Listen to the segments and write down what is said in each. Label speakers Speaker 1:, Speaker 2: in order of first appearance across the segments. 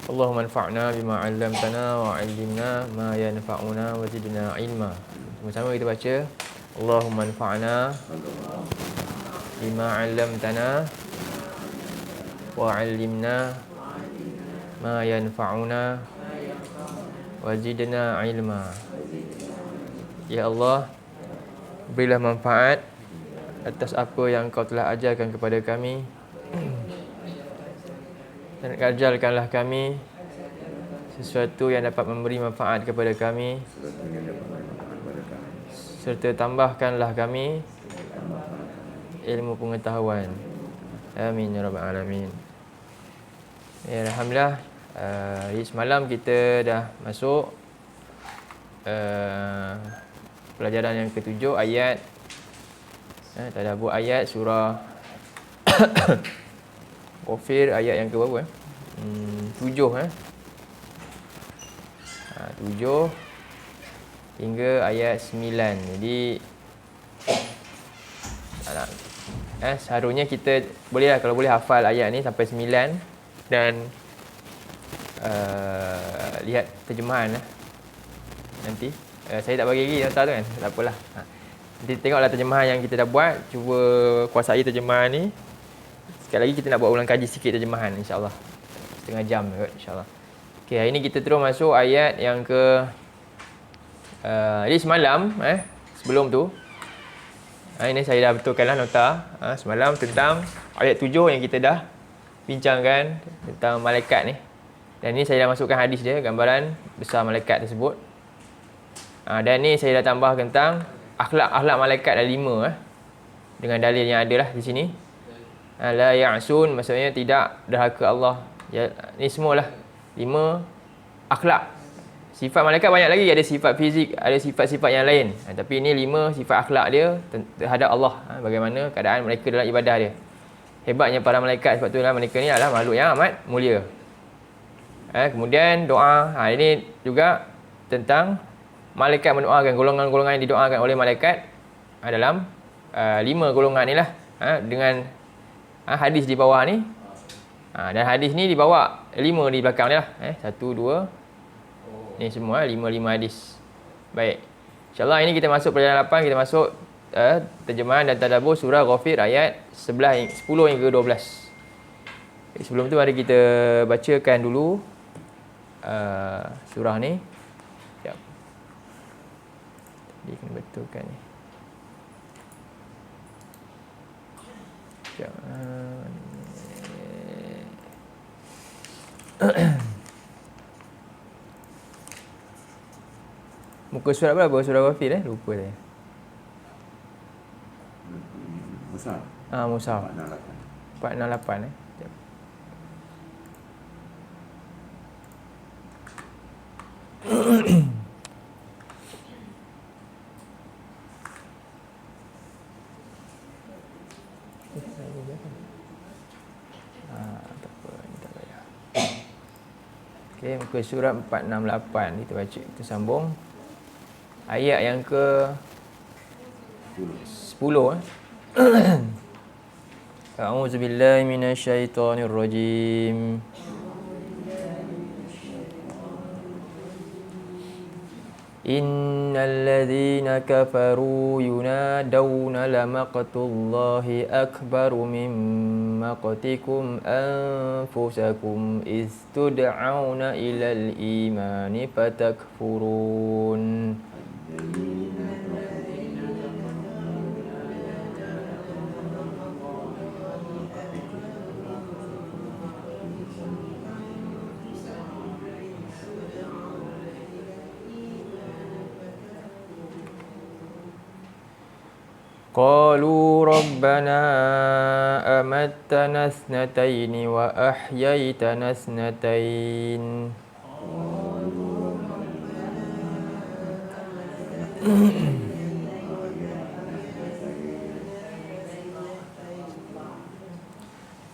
Speaker 1: Allahumma anfa'na bima 'allamtana wa 'allimna ma yanfa'una wa zidna ilma. Sama-sama kita baca. Allahumma anfa'na bima 'allamtana wa 'allimna ma yanfa'una wa zidna ilma. Ya Allah, berilah manfaat atas apa yang Kau telah ajarkan kepada kami, dan ajarkanlah kami sesuatu yang dapat memberi manfaat kepada kami, serta tambahkanlah kami ilmu pengetahuan. Amin ya rabbal alamin. Ya, alhamdulillah, semalam kita dah masuk pelajaran yang ke-7 ayat tadabbur ayat surah Ghafir, ayat yang ke berapa? 7 7 hingga ayat 9. Jadi seharusnya kita bolehlah, kalau boleh, hafal ayat ni sampai 9 dan lihat terjemahan nanti. Saya tak bagi lagi nota tu kan, tak apalah. Nanti tengoklah terjemahan yang kita dah buat, cuba kuasai terjemahan ni. Sekali lagi kita nak buat ulang kaji sikit terjemahan, insya-Allah. Setengah jam kot, insya-Allah. Okey, hari ni kita terus masuk ayat yang ke jadi semalam sebelum tu ini saya dah betulkanlah nota semalam tentang ayat 7 yang kita dah bincangkan tentang malaikat ni. Dan ni saya dah masukkan hadis dia, gambaran besar malaikat tersebut. Dan ni saya dah tambah tentang akhlak malaikat ada 5 dengan dalil yang ada lah di sini. La ya'sun, maksudnya tidak derhaka Allah. Ya, ni semualah 5 akhlak. Sifat malaikat banyak lagi, ada sifat fizik, ada sifat-sifat yang lain. Tapi ini 5 sifat akhlak dia terhadap Allah. Bagaimana keadaan mereka dalam ibadah dia. Hebatnya para malaikat, sebab itulah mereka ni adalah makhluk yang amat mulia. Kemudian doa. Ini juga tentang malaikat mendoakan, golongan-golongan yang didoakan oleh malaikat dalam 5 golongan ni lah. Dengan hadis di bawah ni. Dan hadis ni dibawa 5 di belakang ni lah. 1, 2. Ni semua 5 hadis. Baik. InsyaAllah ini kita masuk pelajaran 8. Kita masuk terjemahan dan tadabbur surah Ghafir ayat 10 hingga 12. Sebelum tu mari kita bacakan dulu surah ni. Sekejap. Tadi kena betulkan ni. Sekejap. Muka surat berapa? Surah Ghafir lupa saya.
Speaker 2: Mushaf.
Speaker 1: Mushaf 468. 468 Okey, muka surat 468 kita baca, kita sambung ayat yang ke 10. A'udzubillahi minasyaitonirrajim. Innal ladzina kafaru yunadawna lamaqtullahi akbaru min maqtikum anfusakum iz tud'auna ilal imani fatakfurun. Qalu rabbana amattana thnataini wa ahyaitana thnatain.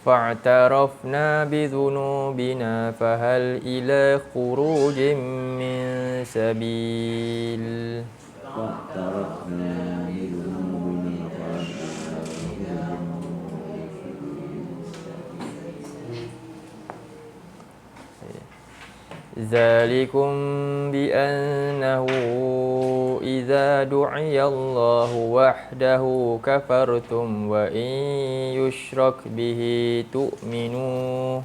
Speaker 1: Fa'tarafna bidhunubina fahal ila khurujin min sabil. Zalikum bi annahu idza du'iya Allahu wahdahu kafartum wa in yushrak bihi tu'minu.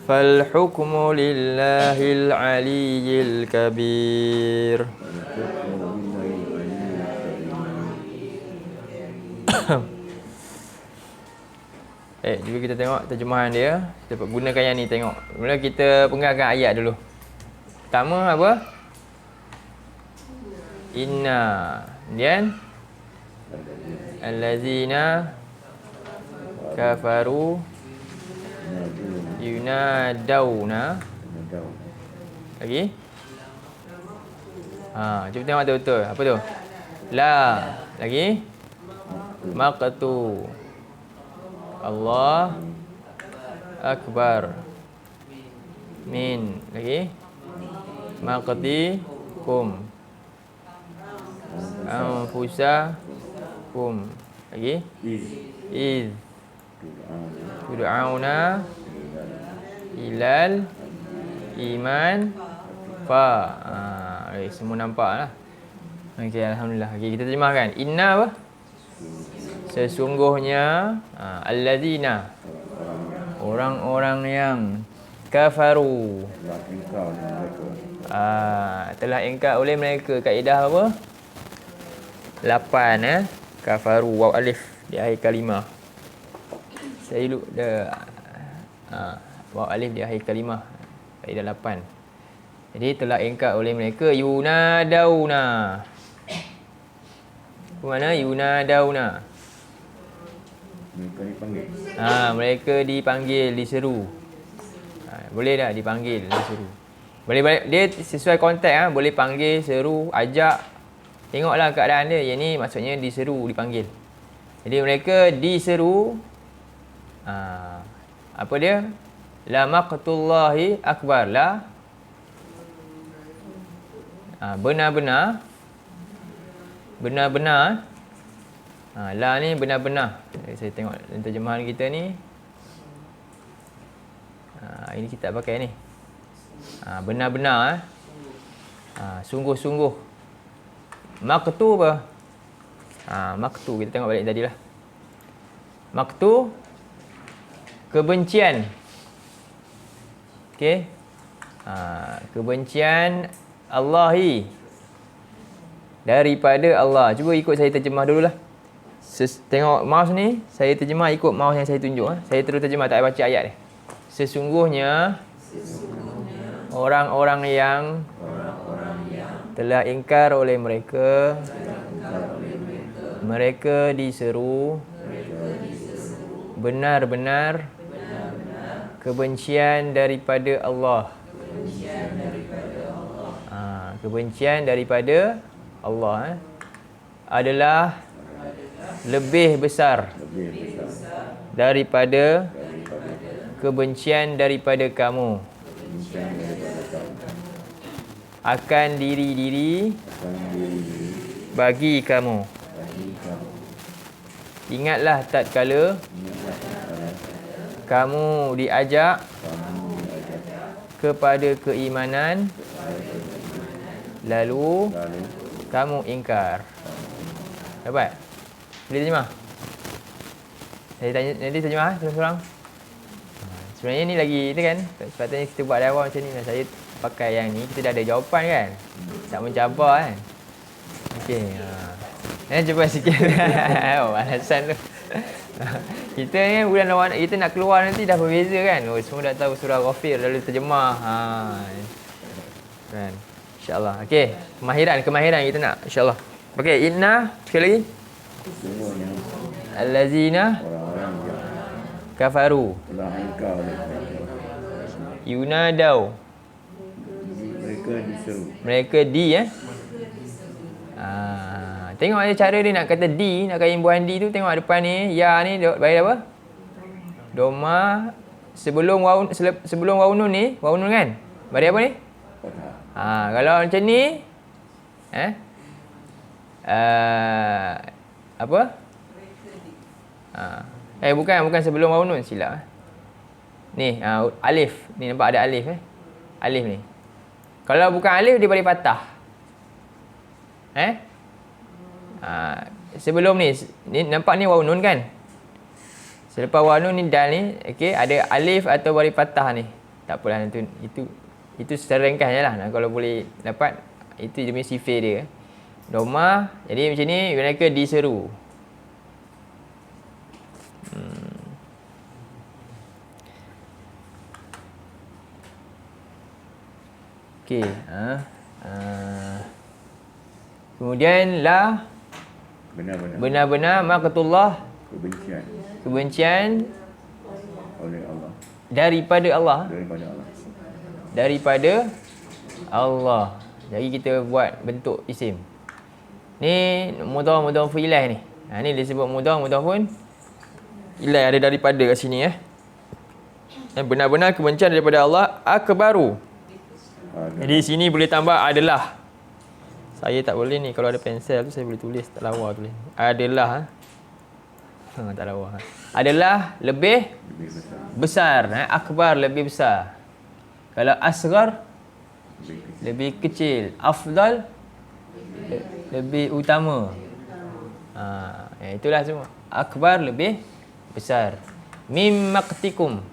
Speaker 1: فالحكم لله العلي الكبير. Juga kita tengok terjemahan dia. Kita gunakan yang ni tengok. Mula kita penggalkan ayat dulu. Pertama apa? Inna. Kemudian allazina kafaru yunadawna. Lagi? Cuba tengok betul-betul. Apa tu? La. Lagi? Maqtu. Allah Akbar. Min. Lagi? Maqtikum. Anfusakum. Lagi? Iz. Tud'auna ilal iman fa. Semua nampak lah. Okey, alhamdulillah. Okey, kita terjemahkan. Inna apa? Sesungguhnya allazina, orang-orang yang kafaru, telah ingkar oleh mereka. Kaedah apa? 8 kafaru waw alif di akhir kalimah. Saya waw alif di akhir kalimah. Kaedah 8. Jadi telah ingkar oleh mereka yunadauna. Ke mana yunadauna?
Speaker 2: Mereka dipanggil.
Speaker 1: Mereka dipanggil, diseru. Boleh tak dipanggil, diseru? Boleh dia sesuai konteks boleh panggil, seru, ajak. Tengoklah keadaan dia. Yang ni maksudnya diseru, dipanggil. Jadi mereka diseru. Apa dia? La maqtullahi akbar. La benar-benar. Benar-benar. La ni benar-benar. Saya tengok terjemahan kita ni. Ini kita pakai ni. Benar-benar. Sungguh-sungguh. Maqtu apa? Maqtu. Kita tengok balik tadi lah. Maqtu. Kebencian. Okey. Kebencian Allahi. Daripada Allah. Cuba ikut saya terjemah dululah. Tengok mouse ni, saya terjemah ikut mouse yang saya tunjuk. Saya terus terjemah, tak payah baca ayat ni. Sesungguhnya orang-orang yang telah ingkar oleh mereka, mereka diseru benar-benar kebencian daripada Allah. Kebencian daripada Allah adalah lebih besar daripada kebencian daripada kamu akan diri-diri bagi kamu. Ingatlah tatkala kamu diajak kepada keimanan, lalu kamu ingkar. Dapat? Boleh terjemah? Saya tanya, nanti terjemah seorang-seorang. Sebenarnya ni lagi ni kan, sepatutnya kita buat dari awal macam ni. Saya pakai yang ni, kita dah ada jawapan kan. Tak mencabar kan. Okey. Cuba sikit. Alasan tu. Kita ni bulan Ramadan, kita nak keluar nanti dah berbeza kan. Semua dah tahu surah Ghafir, lalu terjemah. Kan. InsyaAllah. Okey. Kemahiran kita nak. InsyaAllah. Okey. Inna. Sekali lagi. Allazina kafaru yunadau.
Speaker 2: Mereka diseru.
Speaker 1: Mereka tengok ada cara dia nak kata di, nak kata imbuhan di tu. Tengok depan ni, ya ni bagi apa? Doma sebelum waw nun ni, waw nun kan? Bagi apa ni? Kalau macam ni, Apa? Bukan sebelum waw nun, silap. Ni, alif. Ni nampak ada alif Alif ni. Kalau bukan alif, dia boleh patah. Sebelum ni nampak ni waw nun kan? Selepas waw nun ni dal ni, okey, ada alif atau boleh patah ni. Tak apalah, itu secara ringkas je lah. Kalau boleh dapat, itu dia punya sifir dia. Domah, jadi macam ni mereka diseru. Okey, kemudian la benar-benar maqtullah, kebencian
Speaker 2: oleh Allah,
Speaker 1: daripada Allah. Jadi kita buat bentuk isim. Ni mudhaf ilaih ni. Ni disebut mudhaf pun ilaih, ada daripada kat sini benar-benar kebencian daripada Allah akbaru. Jadi sini boleh tambah adalah. Saya tak boleh ni, kalau ada pensel tu saya boleh tulis, tak lawa tulis. Adalah tak lawa. Adalah lebih besar, akbar lebih besar. Kalau asghar lebih kecil, afdal lebih utama. Itulah semua. Akbar lebih besar. Mim maqtikum.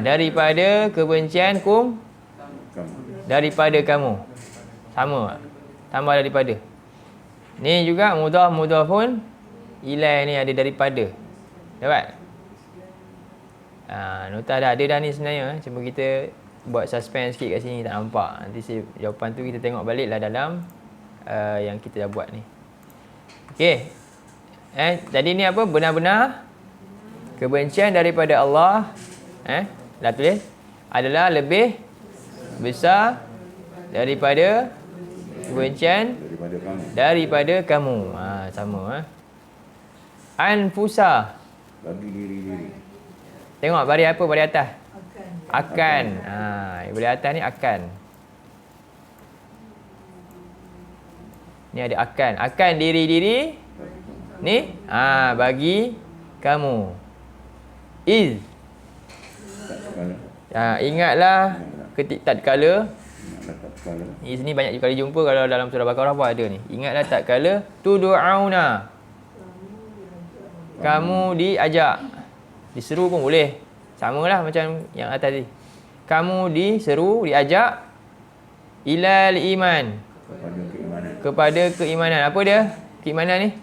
Speaker 1: Daripada kebenciankum, daripada kamu. Sama. Tambah daripada. Ni juga mudhaf pun ilaih ni ada daripada. Dapat? Nota dah ada dah ni sebenarnya. Cuma kita buat suspense sikit kat sini, tak nampak. Nanti jawapan tu kita tengok balik lah dalam yang kita dah buat ni. Okey. Jadi ni apa? Benar-benar kebencian daripada Allah, dah tulis, adalah lebih besar daripada kebencian daripada kamu. Sama. Anfusa,
Speaker 2: bagi diri-diri.
Speaker 1: Tengok baris apa baris atas? Akan. Baris atas ni akan. Ni ada akan. Akan diri-diri ni bagi kamu. Iz. Ingatlah tatkala. Iz ni banyak kali jumpa kalau dalam surah Baqarah pun ada ni. Ingatlah tatkala tud'auna. Kamu diajak. Diseru pun boleh. Samalah macam yang atas tadi. Kamu diseru, diajak ilal iman. Kepada keimanan. Apa dia? Keimanan ni?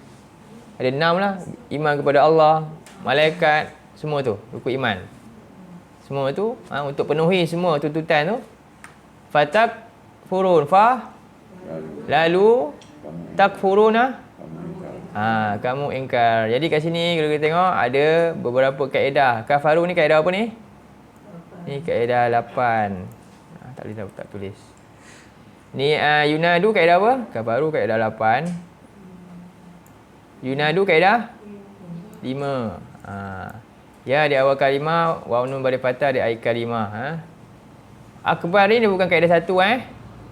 Speaker 1: Ada 6 lah. Iman kepada Allah, malaikat, semua tu. Rukun iman. Semua tu, untuk penuhi semua tuntutan tu. Fatak furun. Lalu takfuruna. Kamu ingkar. Jadi kat sini kalau kita tengok ada beberapa kaedah. Kafaru ni kaedah apa ni? Ni kaedah 8. Tak boleh tak tulis. Ni yunadu kaedah apa? Kafaru kaedah 8. Yunadu kaedah 5. Ya, di awal kalimah waw nun baris fathah di akhir kalimah. Akbar ni bukan kaedah 1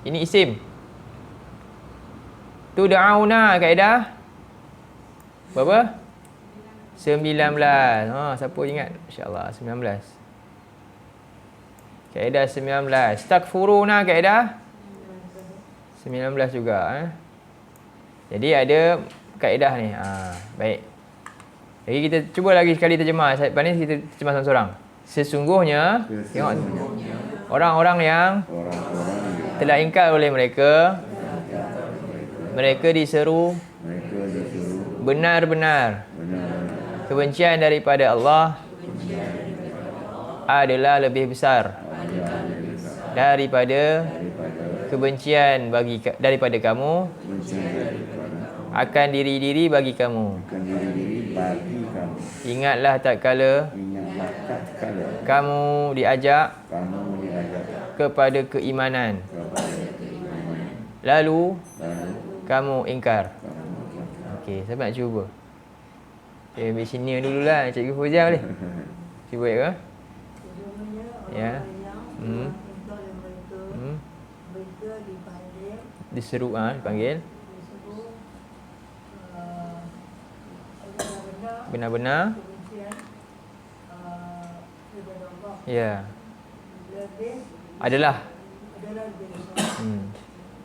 Speaker 1: Ini isim. Tud'auna kaedah berapa? 19. Siapa ingat? Insya-Allah 19. Kaedah 19. Takfuruna kaedah 19 juga. Jadi ada kaedah ni. Baik. Jadi kita cuba lagi sekali terjemah. Lepas ni kita terjemah seorang-seorang. Sesungguhnya, tengok orang-orang yang telah ingkar oleh mereka, mereka diseru benar-benar kebencian daripada Allah adalah lebih besar daripada kebencian daripada kamu akan diri-diri bagi kamu. Ingatlah tatkala kamu diajak kepada keimanan, lalu kamu ingkar. Okey, saya nak cuba. Ambil sini dululah, Cikgu Fauzia boleh? Cuba ya. Ya.
Speaker 3: dipanggil,
Speaker 1: Diseru, dipanggil.
Speaker 3: disuruh benar-benar
Speaker 1: Benar-benar.
Speaker 3: kebencian kepada Allah
Speaker 1: Ya.
Speaker 3: lebih
Speaker 1: Adalah.
Speaker 3: adalah lebih besar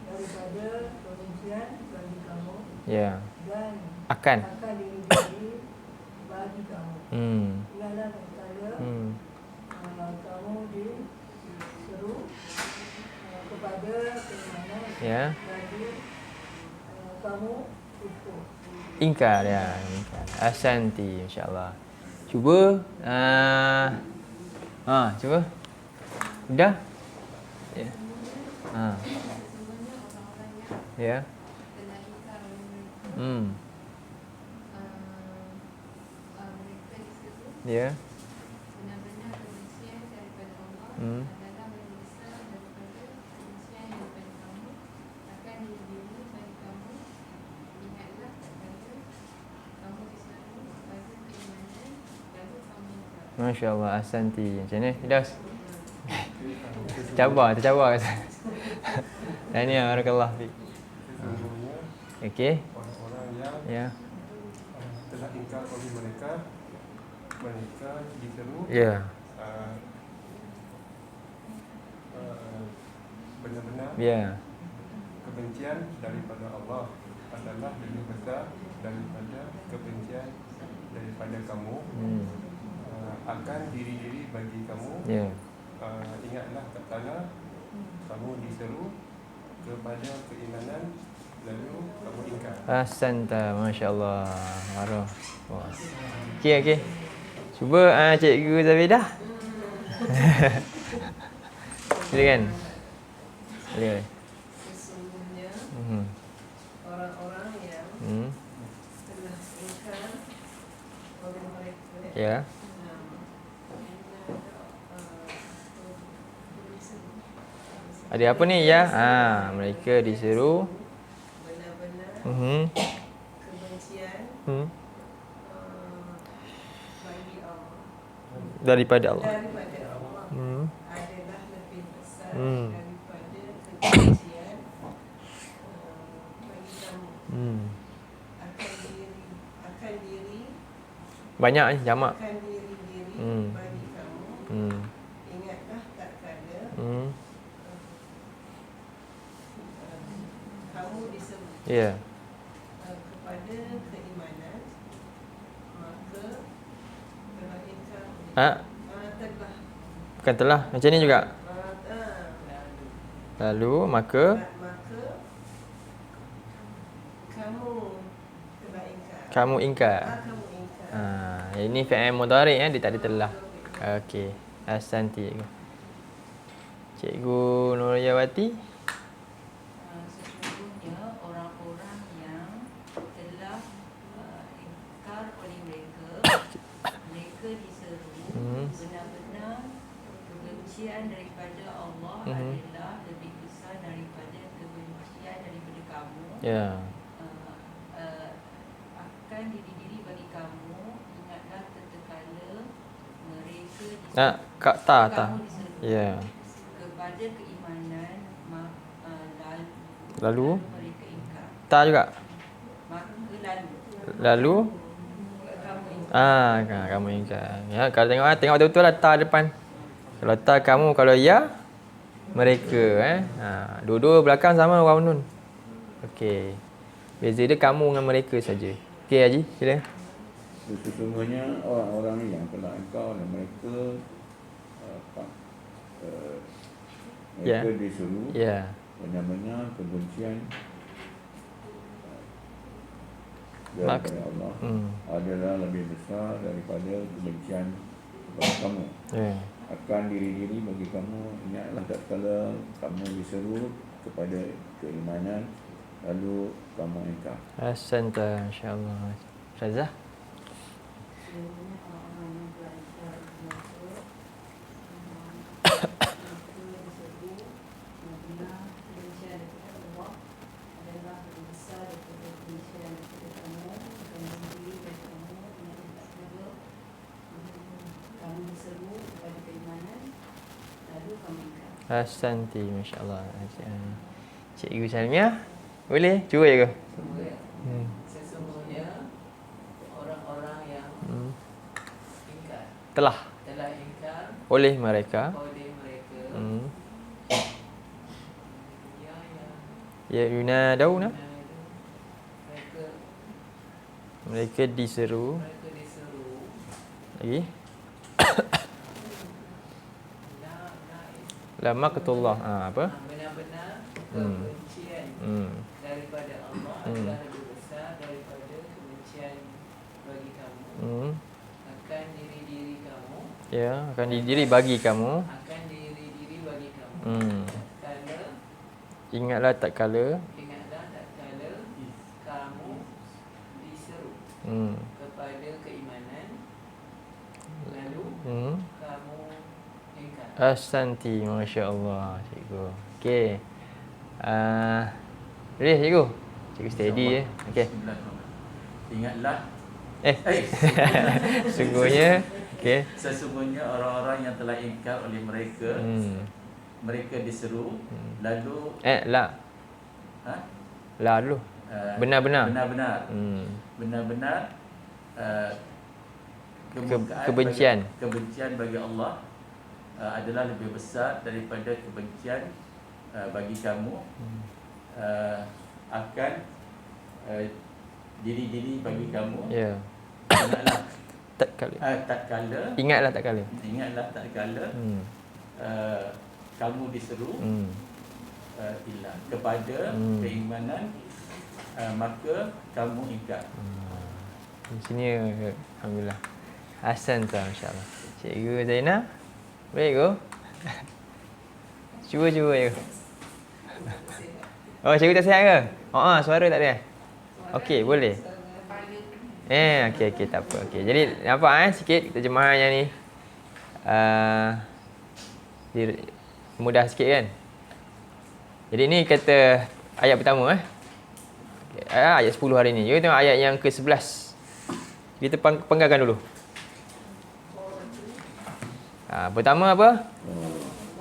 Speaker 3: daripada kebencian bagi kamu
Speaker 1: Ya.
Speaker 3: dan
Speaker 1: Akan.
Speaker 3: diri bagi kamu.
Speaker 1: Hmm.
Speaker 3: Ingatlah tatkala kamu diseru kepada keimanan
Speaker 1: Ya.
Speaker 3: bagi kamu kufur.
Speaker 1: Ingkar ya. Ingkar. Ahsanti, insya-Allah. Cuba cuba. Dah? Ya. Ya. Ya.
Speaker 4: Benar-benar kebencian daripada Allah adalah lebih besar daripada kebencian daripada kamu akan diri bagi kamu. Ingatlah tatkala kamu diseru kepada keimanan lalu kamu ingkar.
Speaker 1: Masya-Allah, ahsanti. Macam ni, Fidaus? Tercabar kata. Tahniah, barakallah fik.
Speaker 5: Sesungguhnya
Speaker 1: Okey.
Speaker 5: orang-orang yang
Speaker 1: Ya.
Speaker 5: telah ingkar oleh mereka diseru
Speaker 1: Ya.
Speaker 5: benar-benar
Speaker 1: Ya.
Speaker 5: kebencian daripada Allah adalah lebih besar daripada kebencian daripada kamu akan diri-diri bagi kamu.
Speaker 1: Ya.
Speaker 5: Ingatlah tatkala kamu diseru kepada keimanan lalu kamu ingkar.
Speaker 1: Ahsanta, masya-Allah. Marah. Wah. Okey. Cuba Cikgu Zabidah. Silakan. Silakan.
Speaker 3: Sesungguhnya
Speaker 1: Hmm.
Speaker 3: orang-orang yang telah ingkar oleh mereka
Speaker 1: Ya. Ada apa ni ya? Mereka diseru
Speaker 3: benar-benar kebencian bagi Allah
Speaker 1: daripada Allah.
Speaker 3: adalah lebih besar daripada kebencian bagi kamu akan diri
Speaker 1: Banyak ni jamak.
Speaker 3: akan diri bagi kamu. Ingatlah tatkala kamu diseru
Speaker 1: Ya.
Speaker 3: kepada keimanan maka telah ingkar telah
Speaker 1: Bukan telah. Macam ni juga. Lalu maka
Speaker 3: kamu telah ingkar.
Speaker 1: kamu ingkar.
Speaker 3: Kamu ingkar.
Speaker 1: Ini fi'il mudhari' dia tak ada telah. Okey. Ahsanti cikgu. Cikgu Nuriyawati.
Speaker 4: Sesungguhnya orang-orang yang telah ingkar oleh mereka diseru benar-benar kebencian daripada Allah adalah lebih besar daripada kebencian daripada kamu.
Speaker 1: Ya.
Speaker 4: Akan diri bagi kamu. Ingatlah tatkala mereka
Speaker 1: Kak ta.
Speaker 4: kamu diseru
Speaker 1: Ya.
Speaker 4: kepada keimanan
Speaker 1: Lalu
Speaker 4: mereka ingkar.
Speaker 1: ta juga.
Speaker 4: Maka
Speaker 1: Lalu
Speaker 4: kamu ingkar.
Speaker 1: kamu ingkar. Ya, kalau tengok betul-betul lah ta depan. Kalau ta kamu, kalau ya mereka dua-dua belakang sama waw nun. Okey. Beza dia kamu dengan mereka saja. Okey Haji, sila.
Speaker 2: Sesungguhnya orang-orang yang telah engkau dan mereka disuruh benar-benar kebencian daripada Allah adalah lebih besar daripada kebencian kepada kamu. Akan diri-diri bagi kamu. Ingatlah tatkala kamu diseru kepada keimanan lalu kamu ingkar.
Speaker 1: Ahsanta, insya-Allah. Ustazah.
Speaker 4: Sebenarnya orang-orang yang belajar mereka disebut benar kebencian daripada Allah adalah lebih besar daripada kebencian daripada kamu akan diri dari kamu. Ingatlah tatkala kamu diseru kepada keimanan lalu kamu ingkar.
Speaker 1: Ahsanti, masya-Allah. Cikgu Salmiah, boleh? Cuba je ke?
Speaker 3: Sesungguhnya orang-orang yang ingkar
Speaker 1: Telah
Speaker 3: telah ingkar
Speaker 1: oleh mereka
Speaker 3: oleh mereka
Speaker 1: ya yunadawna,
Speaker 3: mereka
Speaker 1: mereka diseru
Speaker 3: diseru
Speaker 1: lagi
Speaker 3: la
Speaker 1: la maqtullah. Apa?
Speaker 3: benar-benar
Speaker 1: Hmm.
Speaker 3: kebencian daripada Allah adalah lebih besar daripada kebencian bagi kamu akan diri-diri kamu
Speaker 1: Ya, akan didiri bagi kamu.
Speaker 3: akan diri-diri bagi kamu Kala
Speaker 1: Ingatlah tak kala
Speaker 3: ingatlah tak kala kamu diseru kepada keimanan lalu kamu ingkar.
Speaker 1: Ahsanti, Masya Allah, cikgu. Okey. Boleh cikgu? Cikgu steady je. Okey.
Speaker 2: Ingatlah.
Speaker 1: Sungguhnya. Okey.
Speaker 2: Sesungguhnya orang-orang yang telah ingkar oleh mereka, mereka diseru, lalu
Speaker 1: La. La dulu. Benar-benar.
Speaker 2: Benar-benar
Speaker 1: kebencian
Speaker 2: bagi Allah adalah lebih besar daripada kebencian bagi kamu akan diri-diri bagi kamu.
Speaker 1: Ya.
Speaker 2: Ingatlah
Speaker 1: Tak kala.
Speaker 2: Ingatlah tak kala kamu diseru ilah kepada keimanan, maka kamu ingkar.
Speaker 1: Di sini alhamdulillah. Hasan tu, masya-Allah. Cikgu Zainah, boleh ke? Cuba je. Oh, cikgu tak sihat ke? Suara tak ada. Okey, boleh. Okey, tak apa. Okey. Jadi nampak sikit terjemahan yang ni. Mudah sikit kan? Jadi ni kata ayat pertama ayat 10 hari ni. Kita tengok ayat yang ke-11. Kita penggalkan dulu. Pertama apa?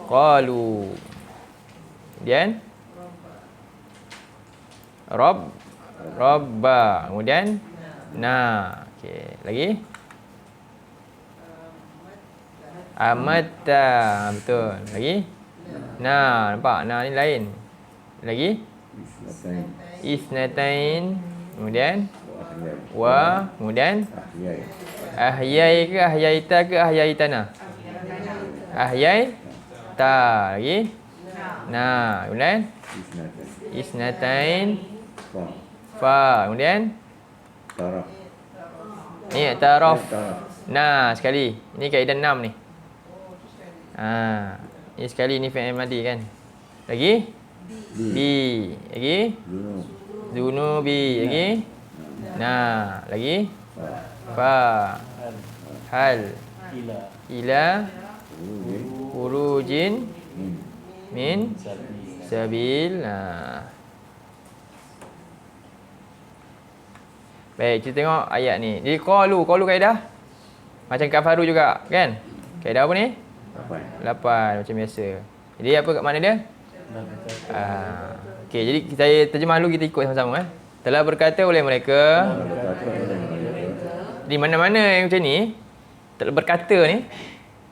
Speaker 1: Qalu. Kemudian Rabba. Kemudian okey, lagi Amatta. Betul. Lagi nampak? Ni lain. Lagi Isnatain. Kemudian kemudian Ahyai ke ahyaita ke ahyaitana? Ahyaita. Lagi kemudian Isnatain. Kemudian Taraf. Sekali. Ini kaedah 6 ni. Ini sekali ni fi'il madi kan. Lagi bi. Lagi Zunubi. Lagi lagi fa. Hal ila urujin min sabil. Baik, kita tengok ayat ni. Jadi qalu kaedah macam kafaru juga kan? Kaedah apa ni? 8 macam biasa. Jadi apa kat mana dia? Okey, jadi saya terjemah dulu, kita ikut sama-sama Telah berkata oleh mereka. Di mana-mana yang macam ni, telah berkata ni,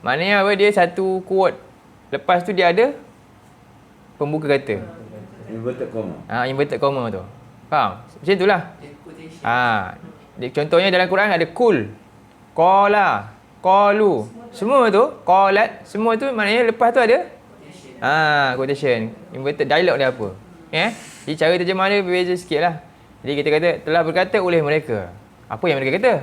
Speaker 1: maknanya apa? Dia satu quote. Lepas tu dia ada pembuka kata. Inverted comma tu. Faham? Macam itulah. Contohnya dalam Quran ada kul, qala, qalu. Semua tu, qalat, semua tu maknanya lepas tu ada quotation. Inverted dialog dia apa? Jadi cara terjemah dia berbeza sikitlah. Jadi kita kata telah berkata oleh mereka. Apa yang mereka kata?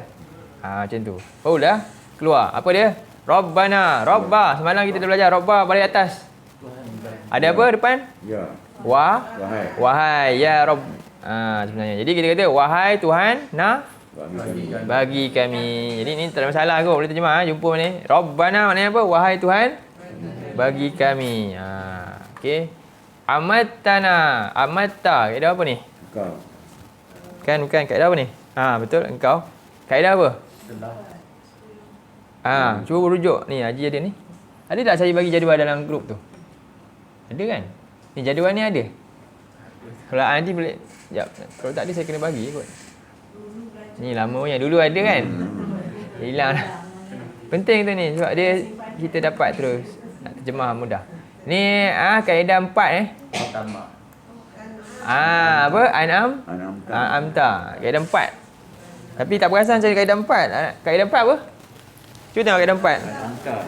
Speaker 1: Macam tu. Dah keluar. Apa dia? Rabbana, Rabba. Semalam kita dah belajar Rabba baris atas. Ada apa depan?
Speaker 2: Ya.
Speaker 1: Wahai ya Rabb. Sebenarnya. Jadi kita kata wahai Tuhan bagi kami. Jadi ni tak ada masalah kot, boleh terjemah jumpa ni. Rabbana maknanya apa? Wahai Tuhan bagi kami. Okey. Amattana. Amatta. Kaedah apa ni?
Speaker 2: Engkau.
Speaker 1: Bukan. Kaedah apa ni? Betul, engkau. Kaedah apa? Cuba berujuk. Ni Haji ada ni. Ada tak saya bagi jadual dalam grup tu? Ada kan? Ni jadual ni ada. Kalau nanti boleh. Sekejap. Kalau tak ada saya kena bagi kot. Ni lama yang dulu ada kan. Hilang dah. Penting tu ni sebab dia kita dapat terus nak terjemah mudah. Ni kaedah 4
Speaker 2: Pertama.
Speaker 1: apa? An'amta. Kaedah 4. Tapi tak perasan macam kaedah 4. Kaedah 4 apa? Cuba tengok kaedah 4.
Speaker 2: Angkat.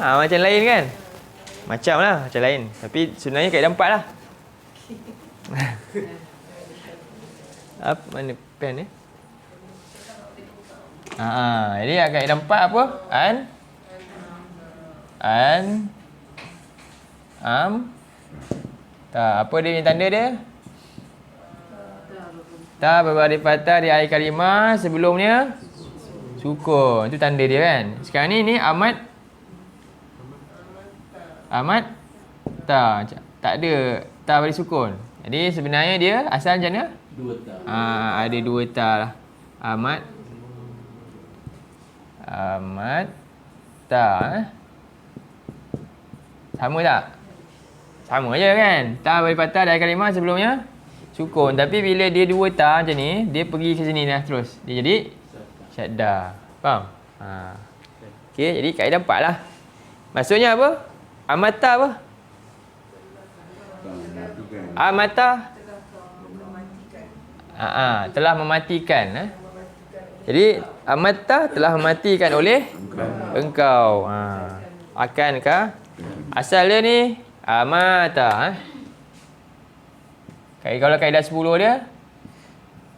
Speaker 1: Macam lain kan? Macam lah, macam lain. Tapi sebenarnya kaedah 4 lah. Apa mana pen ni? Jadi kaedah 4 apa? Apa dia punya tanda dia? Ta berbaris patah di akhir kalimah sebelumnya sukun. Itu tanda dia kan. Sekarang ni amat tak ada ta baris sukun. Jadi sebenarnya dia asal macam mana?
Speaker 2: 2 ta.
Speaker 1: Ada 2 ta lah. Amat ta. Sama tak? Sama je kan? Ta baris patah di akhir kalimah sebelumnya sukun. Tapi bila dia 2 ta macam ni, dia pergi ke sini dah terus. Dia jadi syaddah. Faham? Okey, jadi kaedah 4 lah. Maksudnya apa? Amata apa? Amata telah mematikan. Jadi amata telah mematikan oleh engkau. Akankah? Asal dia ni amata. Kalau kaedah 10 dia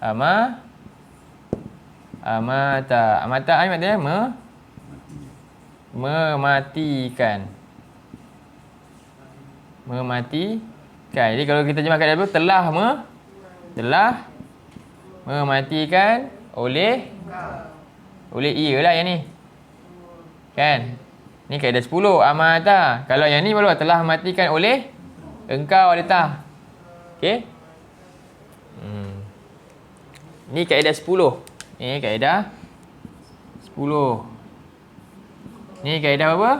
Speaker 1: amata. Amata ni maksudnya mematikan. Jadi kalau kita terjemahkan dulu telah mematikan oleh ia lah yang ni. Kan? Ni kaedah 10 amata. Kalau yang ni baru telah mematikan oleh engkau ada tah. Okey? Ni kaedah 10. Ni kaedah 10. Ni kaedah apa?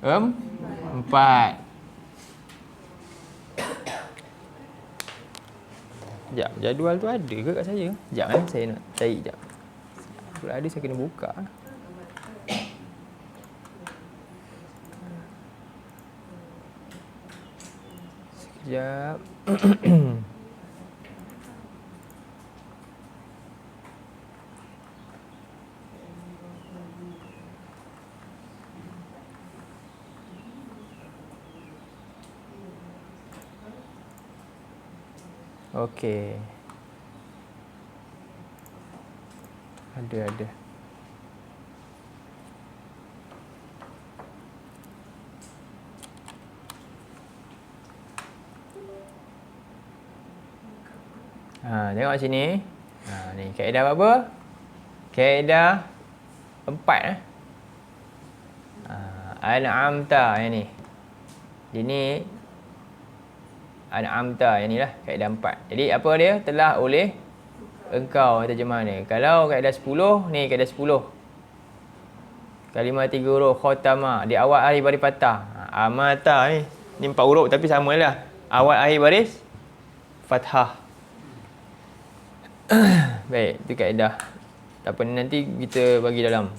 Speaker 1: 4. Sekejap, jadual tu ada ke kat saya? Sekejap saya nak cari sekejap. Kalau ada saya kena buka. Sekejap. Okey. Ada. Tengok sini. Ni kaedah apa? Kaedah 4 An'amta yang ni. Ini An'amta yang ni lah kaedah 4. Jadi apa dia? Telah oleh engkau terjemah ni. Kalau kaedah 10 ni kaedah 10. Kalimah 3 huruf khatama di awal akhir baris patah. Amata ni 4 huruf tapi samalah. Awal akhir baris fathah. Baik, itu kaedah. Tak apa, nanti kita bagi dalam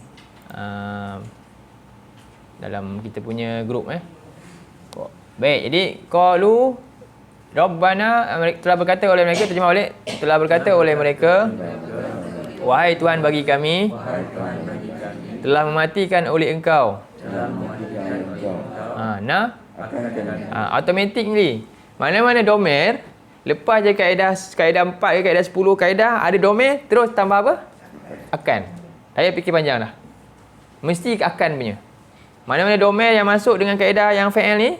Speaker 1: kita punya grup Baik, jadi qalu Rabbana telah berkata oleh mereka, terjemah balik, telah berkata oleh mereka, wahai Tuhan bagi kami, telah mematikan oleh engkau. Automatically mana-mana domer, lepas je kaedah 4 ke kaedah 10 kaedah ada domer, terus tambah apa? Akan. Saya fikir panjang dah. Mesti akan punya. Mana-mana domer yang masuk dengan kaedah yang fa'il ni,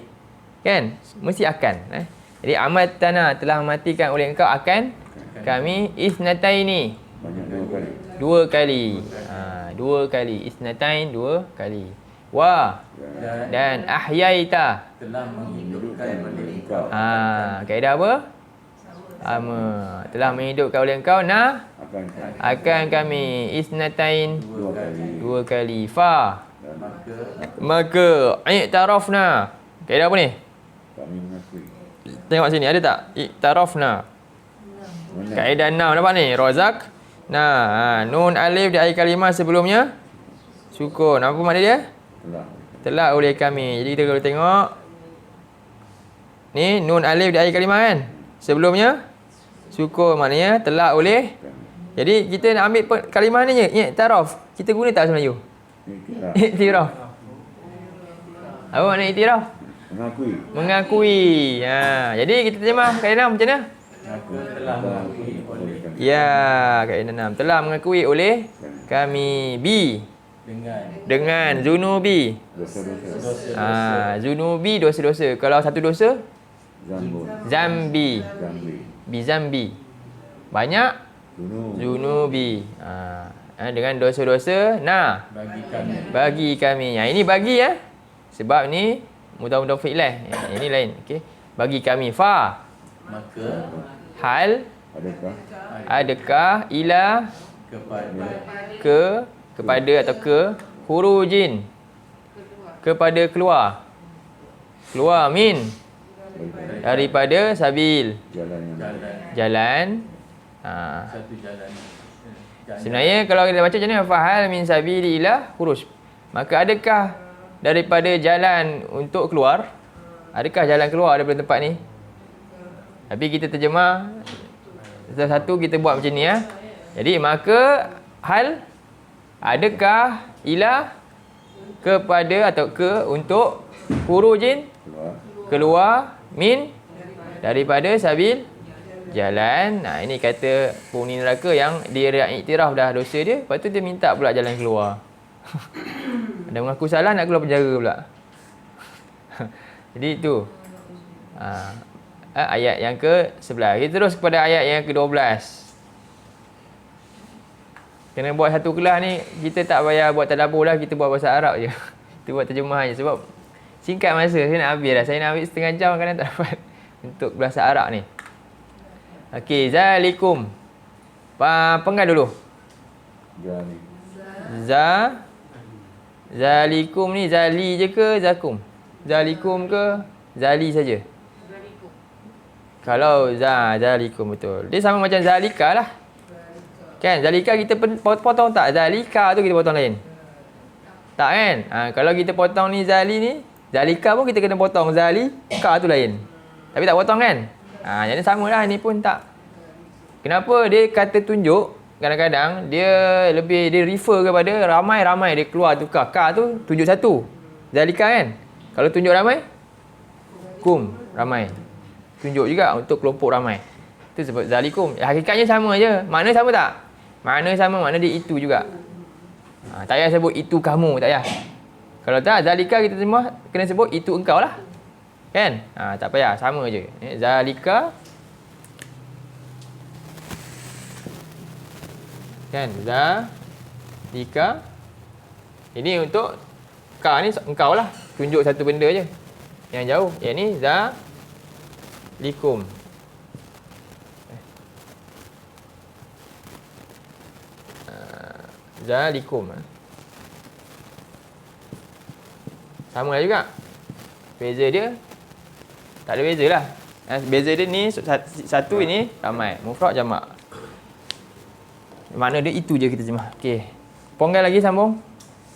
Speaker 1: kan? Mesti akan. Jadi amatana telah mematikan oleh engkau akan kami isnataini. 2 kali. 2 kali. Isnatain 2 kali. Wa dan ahyaita
Speaker 2: Telah menghidupkan oleh engkau.
Speaker 1: Kaedah apa? Sama. Telah menghidupkan oleh engkau akan kami isnatain 2 kali. Fa maka i'tarafna. Kaedah apa ni?
Speaker 6: Kami mengakui.
Speaker 1: Tengok sini ada tak? Iktarafna.
Speaker 6: Mana?
Speaker 1: Kaedah 6 nampak ni? Razak. Nah, nun alif di akhir kalimah sebelumnya sukun. Apa makna dia?
Speaker 6: Telah.
Speaker 1: Telah oleh kami. Jadi kita kalau tengok ni nun alif di akhir kalimah kan? Sebelumnya sukun, maknanya telah oleh. Jadi kita nak ambil kalimah ni je, iktaraf. Kita guna tak bahasa Melayu?
Speaker 6: Iktiraf.
Speaker 1: Iktiraf. Apa makna iktiraf?
Speaker 6: Mengakui.
Speaker 1: Mengakui. Jadi kita terjemah kaedah 6 macam mana?
Speaker 2: Aku telah mengakui oleh
Speaker 1: Ya, kaedah 6. Telah mengakui oleh kami. B. Dengan zunubi.
Speaker 6: Dosa-dosa.
Speaker 1: Zunubi dosa-dosa. Kalau satu dosa,
Speaker 6: Zambun.
Speaker 1: zambi.
Speaker 6: Zambi.
Speaker 1: Bizambi. Banyak
Speaker 6: Dunub.
Speaker 1: zunubi. Dengan dosa-dosa,
Speaker 2: bagi kami.
Speaker 1: bagi kami. Ini bagi ya. Sebab ni mudah-mudah fi'lah. Ini lain. Okey. Bagi kami. Fa.
Speaker 2: Maka
Speaker 1: Hal.
Speaker 6: Adakah
Speaker 1: Adakah ila
Speaker 2: kepada
Speaker 1: kepada atau ke khurujin, kepada keluar min daripada sabil,
Speaker 6: jalan yang
Speaker 1: jalan.
Speaker 2: satu jalan.
Speaker 1: Sebenarnya kalau kita baca macam ni, fahal min sabili ila khuruj, maka adakah daripada jalan untuk keluar, adakah jalan keluar daripada tempat ni? Tapi kita terjemah satu-satu, kita buat macam ni ya. Jadi maka hal, adakah ila kepada atau ke untuk khurujin keluar min daripada sabil jalan. Ini kata penghuni neraka yang dia iktiraf dah dosa dia, lepas tu dia minta pula jalan keluar. Ada mengaku salah, nak keluar penjara pula. Jadi itu ayat yang ke-11. Kita terus kepada ayat yang ke-12. Kena buat satu kelas ni, kita tak payah buat tadabbur lah, kita buat bahasa Arab je. Kita buat terjemah je, sebab singkat masa, saya nak habis dah. Saya nak ambil setengah jam, kadang tak dapat untuk bahasa Arab ni. Okey, zalikum. Penggal dulu. Zalikum ni zali je ke zakum? Zalikum ke zali saja? Kalau zalikum betul. Dia sama macam zalika lah. Kan? Zalika kita potong tak? Zalika tu kita potong lain. Tak kan? Kalau kita potong ni zali ni, zalika pun kita kena potong. Zalika tu lain. Tapi tak potong kan? Jadi sama lah, ni pun tak. Kenapa dia kata tunjuk? Kadang-kadang dia refer kepada ramai-ramai, dia keluar tukar. Ka tu tunjuk satu. Zalika kan? Kalau tunjuk ramai, kum, ramai. Tunjuk juga untuk kelompok ramai. Itu sebab zalikum. Hakikatnya sama je. Makna sama tak? Makna sama, makna dia itu juga. Tak payah sebut itu kamu, tak payah. Kalau tak, zalika kita semua kena sebut itu engkau lah. Kan? Tak payah, sama je. Zalika. Kan? Zalika. Ini untuk ka ni engkau lah. Tunjuk satu benda je. Yang jauh. Yang ni zalikum. Zalikum. Sama lah juga. Beza dia tak ada beza lah. Beza dia ni satu ini ramai, mufrad jamak. Makna dia itu je kita terjemah. Okey. Ponggal lagi, sambung.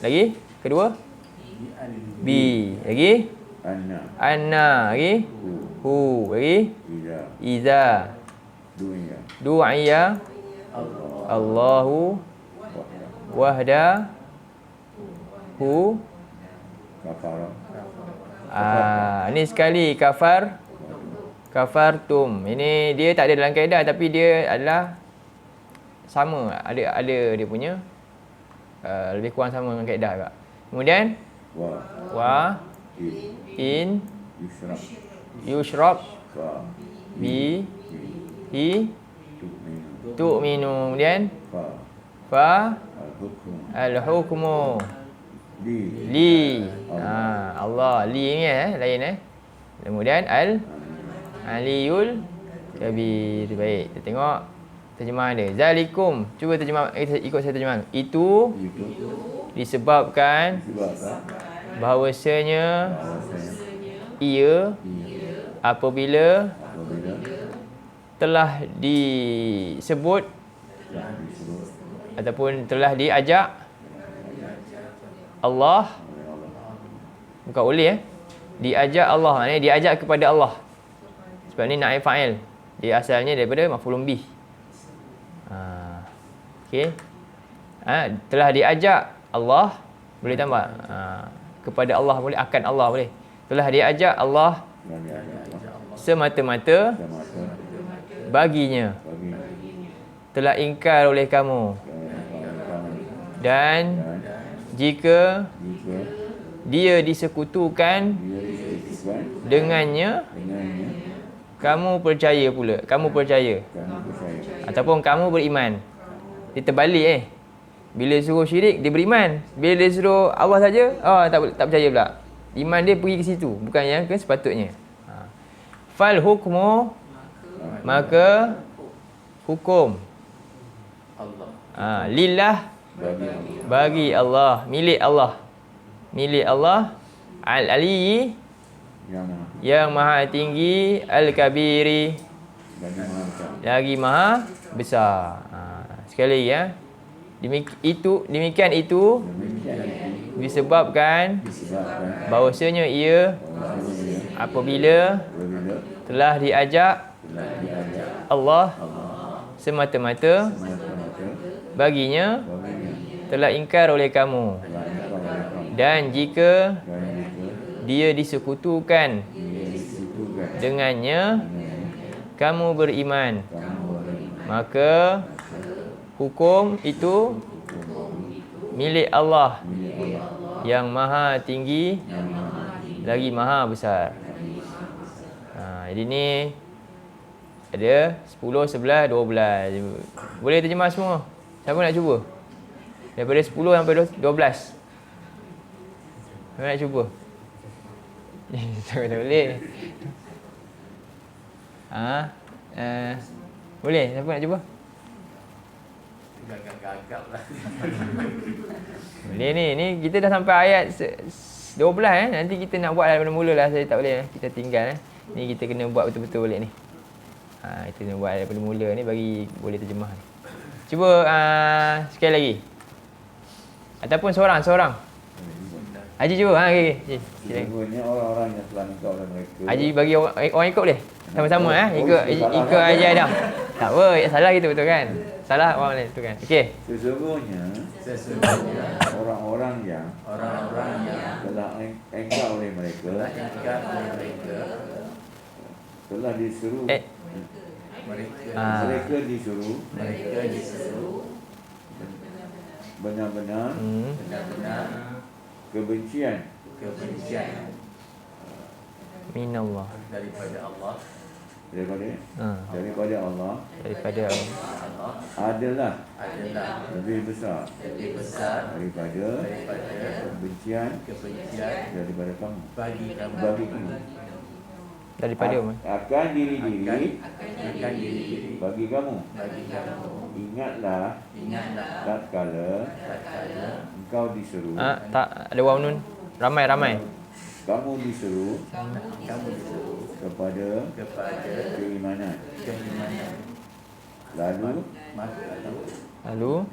Speaker 1: Lagi? Kedua? B. Lagi? Anna. Lagi? Hu. Lagi? Iza. Du'iya. Allahu wahda hu. Ni sekali kafartum. Ini dia tak ada dalam kaedah, tapi dia adalah sama, ada dia punya lebih kurang sama dengan kaedah juga. Kemudian wa in yushrab bi hi tu'minu. Kemudian fa al-hukmu li. Allah li ni lain Kemudian al-aliyul kabir. Baik, kita tengok terjemahan dia. Zalikum. Cuba terjemah, ikut saya terjemahan. Itu disebabkan bahawasanya ia apabila
Speaker 6: apabila
Speaker 1: telah disebut
Speaker 6: telah disuruh
Speaker 1: ataupun telah diajak Allah,
Speaker 6: oleh Allah.
Speaker 1: bukan oleh diajak Allah, maknanya diajak kepada Allah. Sebab ni naib fa'il. Dia asalnya daripada maf'ulun bih. Okey. Telah diajak Allah, boleh tambah. Kepada Allah boleh, akan Allah boleh. Telah diajak Allah
Speaker 6: Dan diajak Allah
Speaker 1: semata-mata
Speaker 6: semata
Speaker 1: baginya.
Speaker 6: bagi
Speaker 1: Telah ingkar oleh kamu.
Speaker 6: kami.
Speaker 1: Dan jika
Speaker 6: Jika
Speaker 1: dia disekutukan
Speaker 6: dia disekutukan
Speaker 1: dengannya,
Speaker 6: dengannya,
Speaker 1: kamu percaya pula. Kamu percaya.
Speaker 6: kami percaya.
Speaker 1: Ataupun kamu beriman. Dia terbalik Bila suruh syirik, dia beriman. Bila dia suruh Allah saja, tak percaya pula. Iman dia pergi ke situ, bukan yang ke sepatutnya. Fal hukmu, maka hukum
Speaker 2: Allah.
Speaker 1: lillah,
Speaker 6: Bagi Allah
Speaker 1: bagi Allah, milik Allah al-aliyyi,
Speaker 6: yang
Speaker 1: yang maha
Speaker 6: maha
Speaker 1: tinggi, al-kabiri,
Speaker 6: lagi maha besar.
Speaker 1: lagi maha besar. Sekali lagi demikian itu
Speaker 6: Demikian
Speaker 1: disebabkan
Speaker 6: disebabkan
Speaker 1: bahawasanya ia
Speaker 6: bahwa
Speaker 1: apabila
Speaker 6: apabila
Speaker 1: telah diajak
Speaker 6: telah diajak
Speaker 1: Allah semata-mata
Speaker 6: semata-mata
Speaker 1: baginya,
Speaker 6: baginya
Speaker 1: telah ingkar oleh kamu.
Speaker 6: telah engkau oleh kamu.
Speaker 1: Dan jika
Speaker 6: Dan jika
Speaker 1: dia disekutukan
Speaker 6: dia disekutukan
Speaker 1: dengannya,
Speaker 6: dengannya,
Speaker 1: kamu beriman,
Speaker 6: kamu beriman.
Speaker 1: maka hukum itu milik Allah
Speaker 6: Milik Allah
Speaker 1: yang maha tinggi
Speaker 6: yang maha tinggi
Speaker 1: lagi maha besar. Jadi ni ada 10, 11, 12. Boleh terjemah semua? Siapa nak cuba? Daripada 10 sampai 12. Siapa nak cuba? Tak boleh. Boleh? Siapa nak cuba?
Speaker 2: Gagap lah.
Speaker 1: Boleh ni kita dah sampai ayat 12 Nanti kita nak buat daripada mula lah. Saya tak boleh kita tinggal Ni kita kena buat betul-betul balik ni. Kita kena buat daripada mula ni bagi boleh terjemah ni. Cuba sekali lagi. Ataupun seorang. Haji cuba. Okey.
Speaker 6: Sesungguhnya orang-orang yang telah engkau oleh mereka
Speaker 1: Haji bagi orang ikut boleh? Sama-sama ikut
Speaker 6: salah.
Speaker 1: Haji Adam. Tak apa, salah kita betul kan? Salah orang lain betul kan? Okey.
Speaker 6: Sesungguhnya orang-orang yang telah engkau oleh mereka telah disuruh mereka disuruh benar-benar kebencian
Speaker 1: Minallah.
Speaker 2: daripada Allah,
Speaker 6: daripada Allah
Speaker 1: Daripada
Speaker 6: adalah lebih besar daripada kebencian daripada kamu
Speaker 2: bagi kamu,
Speaker 1: daripada apa?
Speaker 6: akan diri
Speaker 2: akan diri
Speaker 6: bagi kamu. Ingatlah tatkala engkau disuruh
Speaker 1: Tak ada waw nun. Ramai.
Speaker 6: kamu disuruh kepada keimanan. Lalu
Speaker 1: Lalu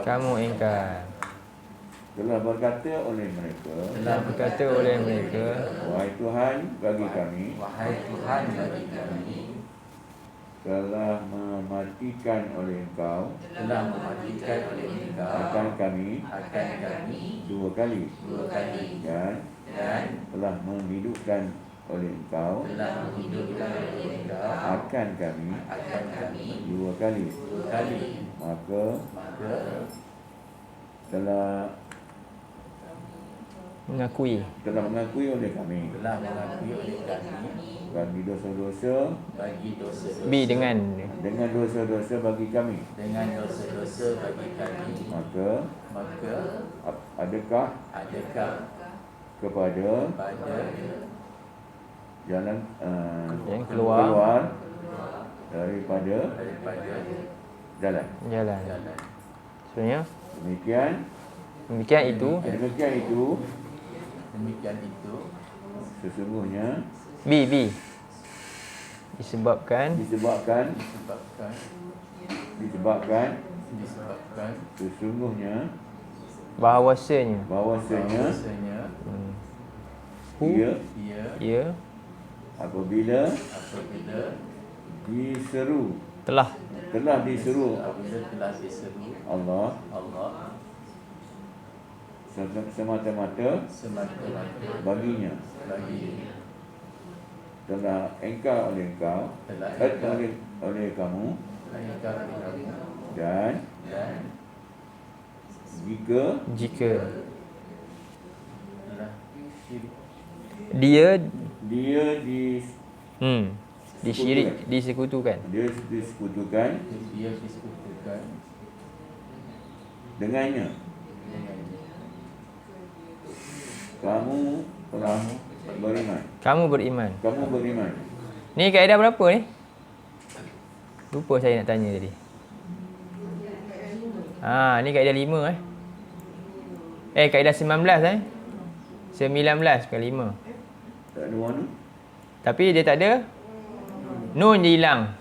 Speaker 6: kamu engkar. Telah berkata oleh mereka,
Speaker 1: berkata oleh mereka,
Speaker 6: wahai Tuhan bagi kami, telah mematikan oleh engkau akan kami dua kali dan telah menghidupkan oleh engkau akan kami dua kali, maka telah
Speaker 1: mengakui
Speaker 6: oleh kami bagi dosa-dosa
Speaker 1: dengan
Speaker 6: dosa-dosa bagi kami. Maka adakah kepada jalan
Speaker 1: yang keluar
Speaker 6: daripada jalan.
Speaker 1: Sebenarnya
Speaker 6: Demikian
Speaker 1: demikian itu
Speaker 2: demikian itu
Speaker 6: Sesungguhnya
Speaker 1: B. Disebabkan
Speaker 6: disebabkan sesungguhnya
Speaker 1: bahawasanya
Speaker 6: bahwasanya
Speaker 2: ia
Speaker 1: ia
Speaker 6: apabila diseru
Speaker 1: telah
Speaker 6: telah diseru
Speaker 2: apabila telah diseru
Speaker 6: Allah
Speaker 2: Allah
Speaker 6: semata-mata baginya
Speaker 2: bagi
Speaker 6: telah engkau oleh engkau
Speaker 2: telah
Speaker 6: oleh kamu
Speaker 2: engkau kamu
Speaker 6: dan jika
Speaker 1: jika
Speaker 2: telah
Speaker 1: dia disekutukan
Speaker 6: dia disekutukan dengannya kamu telah beriman.
Speaker 1: kamu beriman.
Speaker 6: Ni
Speaker 1: Kaedah berapa ni? Lupa saya nak tanya tadi. Ni kaedah 5 kaedah 19 19 bukan 5.
Speaker 6: Tak ada warna.
Speaker 1: Tapi dia tak ada nun, dia hilang.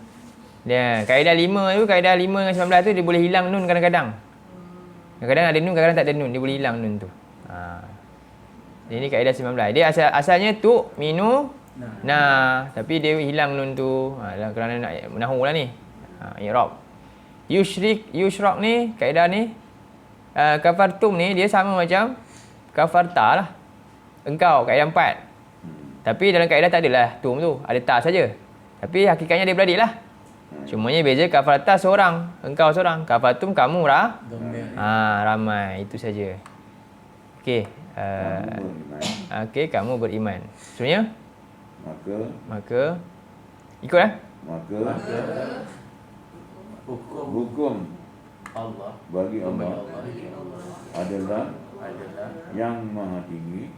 Speaker 1: Kaedah 5 tu, kaedah 5 dengan 19 tu dia boleh hilang nun kadang-kadang. Kadang-kadang ada nun, kadang-kadang tak ada nun, dia boleh hilang nun tu. Ini kaedah 19. Dia asalnya tu minu tapi dia hilang nun tu. Kerana nak nahu lah ni. I'rab. Yushrak ni, kaedah ni kafartum ni dia sama macam kafarta lah. Engkau, kaedah 4. Tapi dalam kaedah tak adalah tum tu, ada ta saja. Tapi hakikatnya dia beradik lah. Cumanya beza kafarta seorang, engkau seorang. Kafartum kamu ramai. Itu saja. Okey. Kamu beriman. Maksudnya? Maka ikut
Speaker 6: Maka hukum
Speaker 2: Allah
Speaker 6: bagi Allah adalah yang maha tinggi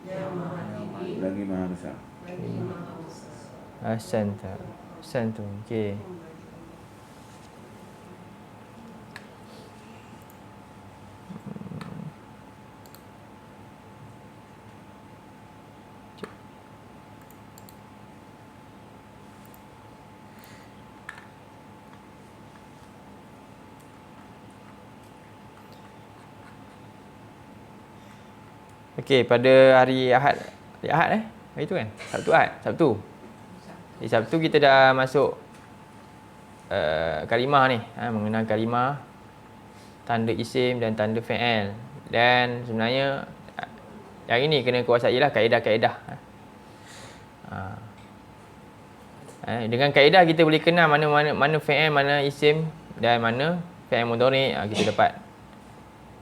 Speaker 6: lagi maha besar.
Speaker 1: Ahsantum. Okey. Okey, pada hari Ahad. Hari tu kan? Sabtu. Di Sabtu kita dah masuk kalimah ni, mengenal kalimah, tanda isim dan tanda fi'il. Dan sebenarnya yang ini kena kuasailah kaedah-kaedah. Dengan kaedah kita boleh kenal mana fi'il, mana isim dan mana fi'il mudhari'. Kita dapat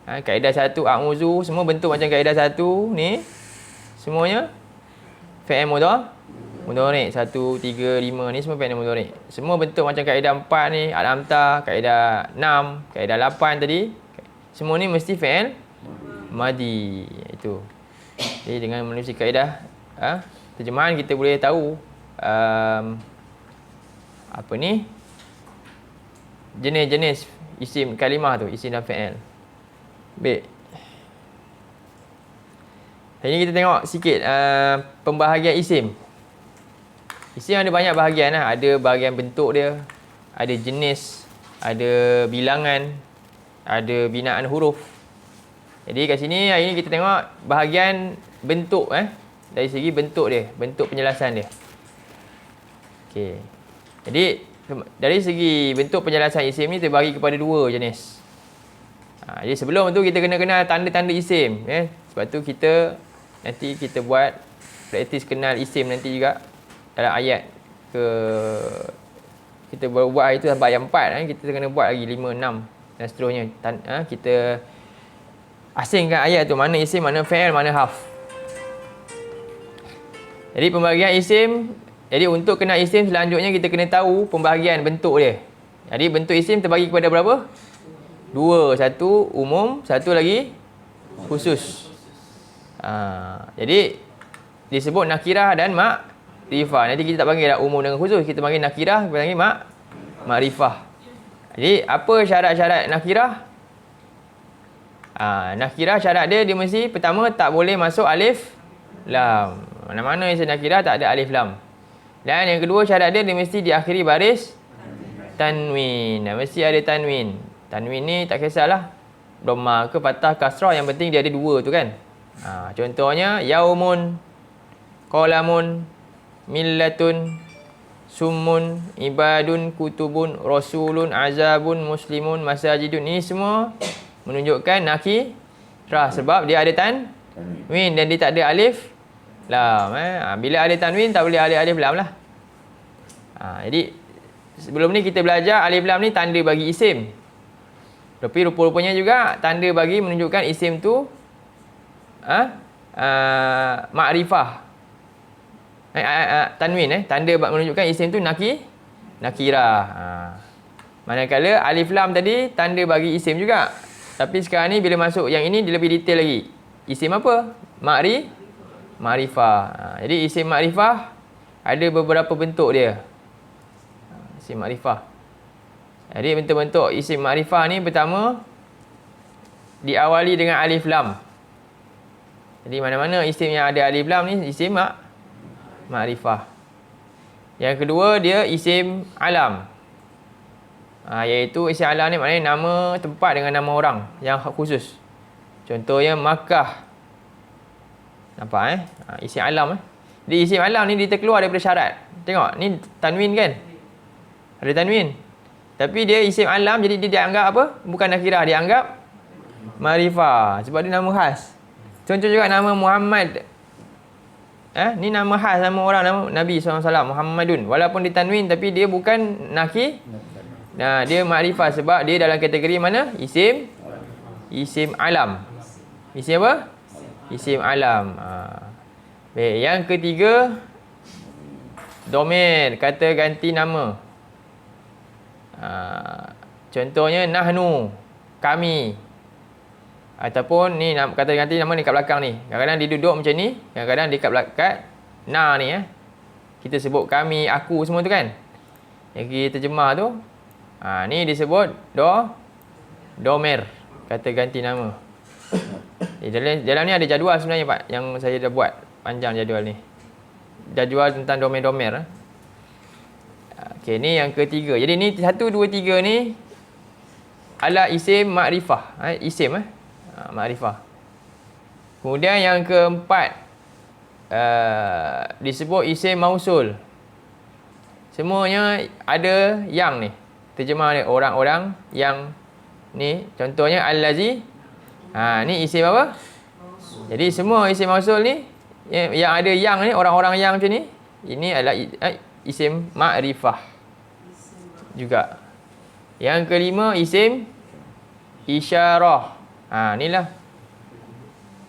Speaker 1: kaedah 1 a'udzu, semua bentuk macam kaedah 1 ni semuanya fi'il mudhari'. 1, 3, 5 ni semua fi'il mudhari'. Semua bentuk macam kaedah 4 ni, al-amta, kaedah 6, kaedah 8 tadi, semua ni mesti fi'il madi. Itu. Jadi dengan menerusi kaedah terjemahan kita boleh tahu jenis-jenis isim kalimah tu, isim dan fi'il. Baik. Hari ni kita tengok sikit pembahagian isim. Isim ada banyak bahagian lah. Ada bahagian bentuk dia, ada jenis, ada bilangan, ada binaan huruf. Jadi kat sini hari ni kita tengok bahagian bentuk dari segi bentuk dia, bentuk penjelasan dia. Okey. Jadi dari segi bentuk penjelasan isim ni terbahagi kepada 2 jenis. Jadi sebelum tu kita kena kenal tanda-tanda isim. Sebab tu nanti kita buat praktis kenal isim nanti juga dalam ayat kita baru buat hari tu sampai ayat 4. Kita kena buat lagi 5, 6 dan seterusnya. Kita asingkan ayat tu, mana isim, mana fi'il, mana harf. Jadi pembahagian isim, jadi untuk kenal isim selanjutnya kita kena tahu pembahagian bentuk dia. Jadi bentuk isim terbagi kepada berapa? 2, satu umum, satu lagi khusus. Jadi disebut nakirah dan makrifah. Nanti kita tak panggil dah umum dengan khusus, kita panggil nakirah, kita panggil makrifah. Jadi apa syarat-syarat nakirah? Nakirah syarat dia mesti pertama tak boleh masuk alif lam. Mana-mana isim nakirah tak ada alif lam. Dan yang kedua syarat dia mesti diakhiri baris tanwin. Mesti ada tanwin. Tanwin ni tak kisahlah dhamma ke fathah kasrah, yang penting dia ada dua tu kan. Contohnya yaumun, qalamun, millatun, summun, ibadun, kutubun, rasulun, azabun, muslimun, masajidun. Ini semua menunjukkan nakirah sebab dia ada tanwin dan dia tak ada alif lam. Bila ada tanwin tak boleh alif lam lah. Jadi sebelum ni kita belajar alif lam ni tanda bagi isim. Tapi rupa-rupanya juga tanda bagi menunjukkan isim tu makrifah. Tanwin tanda menunjukkan isim tu nakirah. Manakala alif lam tadi tanda bagi isim juga. Tapi sekarang ni bila masuk yang ini dia lebih detail lagi. Isim apa? Makrifah. Jadi isim makrifah ada beberapa bentuk dia. Isim makrifah. Jadi bentuk-bentuk isim makrifah ni pertama diawali dengan alif lam. Jadi mana-mana isim yang ada alif lam ni isim makrifah. Yang kedua dia isim alam. Iaitu isim alam ni maknanya nama tempat dengan nama orang yang khusus. Contohnya Makkah. Nampak isim alam Jadi isim alam ni dia terkeluar daripada syarat. Tengok ni tanwin kan? Ada tanwin. Tapi dia isim alam jadi dia dianggap apa? Bukan nakirah, dia anggap makrifah sebab dia nama khas. Contoh juga nama Muhammad. Ni nama khas, nama orang, nama Nabi SAW, Muhammadun. Walaupun dia tanwin tapi dia bukan nakir. Dia makrifah sebab dia dalam kategori mana? Isim alam. Isim apa? Isim alam. Baik, yang ketiga domir, kata ganti nama. Contohnya nahnu, kami. Ataupun ni kata ganti nama ni kat belakang ni. Kadang-kadang dia duduk macam ni, kadang-kadang dia kat belakang na ni kita sebut kami, aku semua tu kan. Yang kita terjemah tu ni disebut domer, kata ganti nama. Dalam ni ada jadual sebenarnya Pak, yang saya dah buat panjang jadual ni. Jadual tentang domer-domer. Okey, ni yang ketiga. Jadi ni 1, 2, 3 ni adalah isim makrifah. Isim makrifah. Kemudian yang keempat disebut isim mausul. Semuanya ada yang ni. Terjemah ni orang-orang yang ni. Contohnya allazi. Ni isim apa? Jadi semua isim mausul ni yang ada yang ni, orang-orang yang macam ni, ini adalah isim makrifah juga. Yang kelima isim isyarah. Inilah.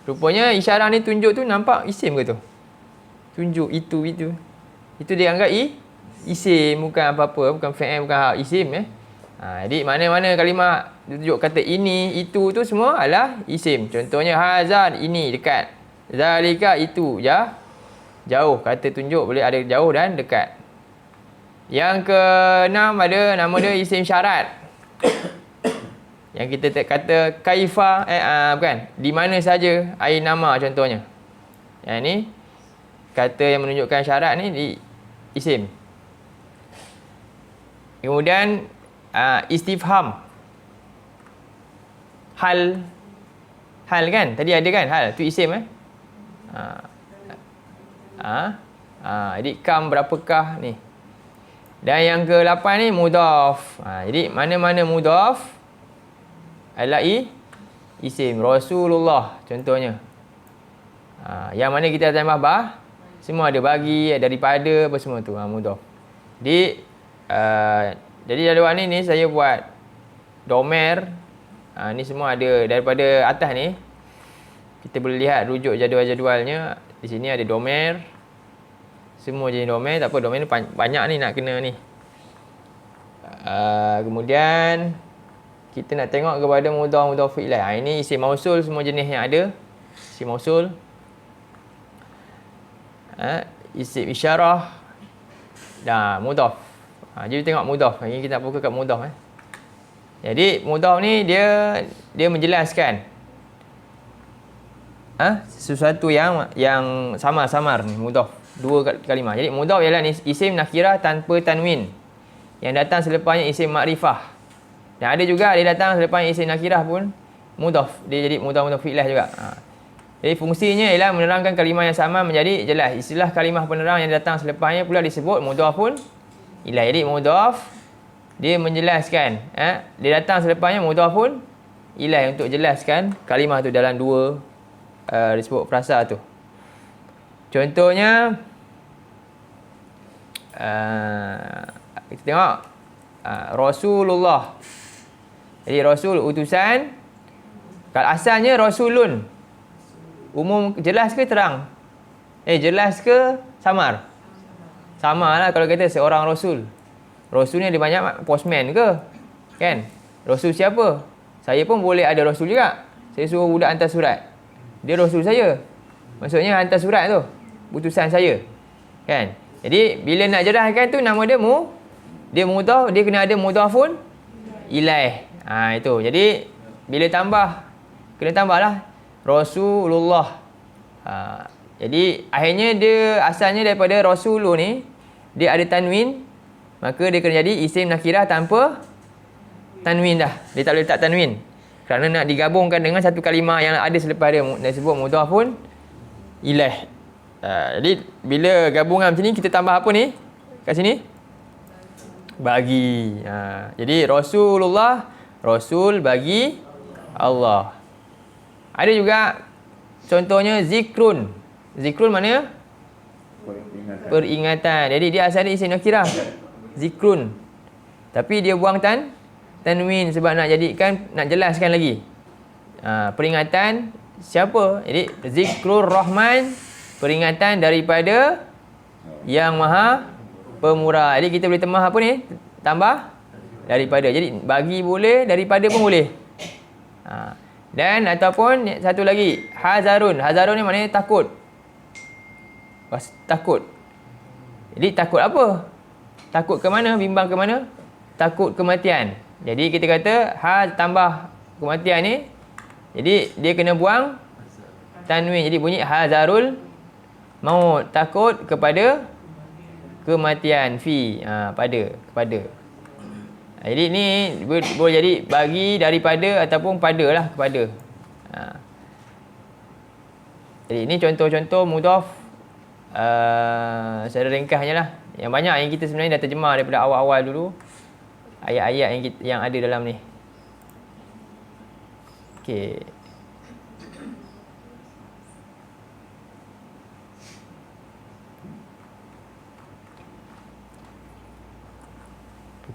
Speaker 1: Rupanya isyarah ni tunjuk tu nampak isim ke tu? Tunjuk itu. Itu dia anggap isim, bukan apa-apa, bukan fi'il, bukan isim Jadi mana-mana kalimah tunjuk kata ini, itu tu semua adalah isim. Contohnya hazan, ini dekat. Zalika, itu jauh. Kata tunjuk boleh ada jauh dan dekat. Yang keenam ada nama dia isim syarat. Yang kita kata kaifa, bukan, di mana saja, nama contohnya. Yang ni kata yang menunjukkan syarat ni di isim. Kemudian istifham. Hal kan? Tadi ada kan hal, tu isim jadi kam berapakah ni. Dan yang ke-8 ni mudhaf. Jadi mana-mana mudhaf adalah isim. Rasulullah contohnya. Yang mana kita tambah semua ada bagi, daripada, apa semua tu mudhaf. Jadi jadual ni saya buat domer. Ni semua ada daripada atas ni. Kita boleh lihat rujuk jadual-jadualnya. Di sini ada domer. Semua jenis domer. Tak apa, domer ni banyak ni nak kena ni. Kemudian kita nak tengok kepada mudhaf ilaih. Ini isim mausul, semua jenis yang ada. Isim mausul. Isim isyarah. Dah, mudhaf. Jadi tengok mudhaf. Ini kita nak buka kat mudhaf. Jadi mudhaf ni dia menjelaskan sesuatu yang samar ni, mudhaf. Dua kalimah. Jadi mudhaf ialah isim nakirah tanpa tanwin. Yang datang selepasnya isim makrifah. Dan ada juga dia datang selepasnya isim nakirah pun mudhaf. Dia jadi mudhaf fi'lah juga. Jadi fungsinya ialah menerangkan kalimah yang sama menjadi jelas. Istilah kalimah penerang yang datang selepasnya pula disebut mudhafun ilaih. Jadi mudhaf dia menjelaskan, dia datang selepasnya mudhafun ilaih untuk jelaskan kalimah tu dalam dua disebut frasa tu. Contohnya kita tengok Rasulullah. Jadi Rasul utusan. Kalau asalnya Rasulun, umum jelas ke terang? Jelas ke samar? Sama lah kalau kata seorang Rasul. Rasul ni ada banyak postman ke? Kan? Rasul siapa? Saya pun boleh ada Rasul juga. Saya suruh budak hantar surat. Dia Rasul saya. Maksudnya hantar surat tu. Utusan saya. Kan? Jadi bila nak jelaskan tu nama dia dia mudhaf, dia kena ada mudhafun ilaih. Itu. Jadi bila kena tambahlah Rasulullah. Jadi akhirnya dia asalnya daripada Rasulun ni dia ada tanwin, maka dia kena jadi isim nakirah tanpa tanwin dah. Dia tak boleh letak tanwin. Kerana nak digabungkan dengan satu kalimah yang ada selepas dia disebut mudhafun ilaih. Jadi bila gabungan macam ni kita tambah apa ni? Kat sini bagi. Jadi Rasulullah, Rasul bagi Allah. Ada juga contohnya zikrun. Zikrun mana? Peringatan. Jadi dia asalnya isim nakirah. Zikrun. Tapi dia buang tanwin sebab nak jelaskan lagi. Peringatan siapa? Jadi zikrur rahman, peringatan daripada yang maha pemurah. Jadi kita boleh tambah daripada. Jadi bagi boleh, daripada pun boleh. Dan ataupun satu lagi, hazarun. Hazarun ni maknanya takut. Takut. Jadi takut apa? Takut ke mana? Bimbang ke mana? Takut kematian. Jadi kita kata tambah kematian ni. Jadi dia kena buang tanwin. Jadi bunyi hazarul maut. Takut kepada kematian. Kepada. Jadi ni boleh jadi bagi, daripada ataupun pada lah, kepada. Jadi ini contoh-contoh mudhaf secara ringkasnya lah. Yang banyak yang kita sebenarnya dah terjemah daripada awal-awal dulu. Ayat-ayat yang ada dalam ni. Okey.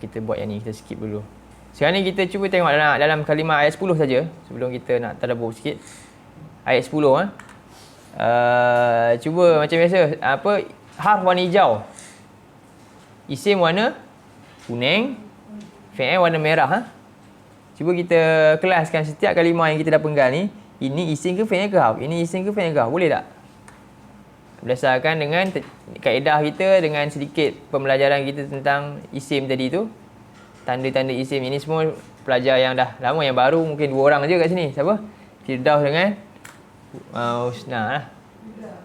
Speaker 1: Kita buat yang ni, kita skip dulu. Sekarang ni kita cuba tengok dalam kalimah ayat 10 saja sebelum kita nak tadabbur sikit. Ayat 10 cuba macam biasa, harf warna hijau. Isim warna kuning, fi'il warna merah. Cuba kita kelaskan setiap kalimah yang kita dah penggal ni. Ini isim ke fi'il ke harf? Ini isim ke fi'il ke harf? Boleh tak? Berdasarkan dengan kaedah kita, dengan sedikit pembelajaran kita tentang isim tadi tu, tanda-tanda isim ini semua pelajar yang dah lama, yang baru mungkin 2 orang je kat sini. Siapa? Firdaus dengan Husna lah.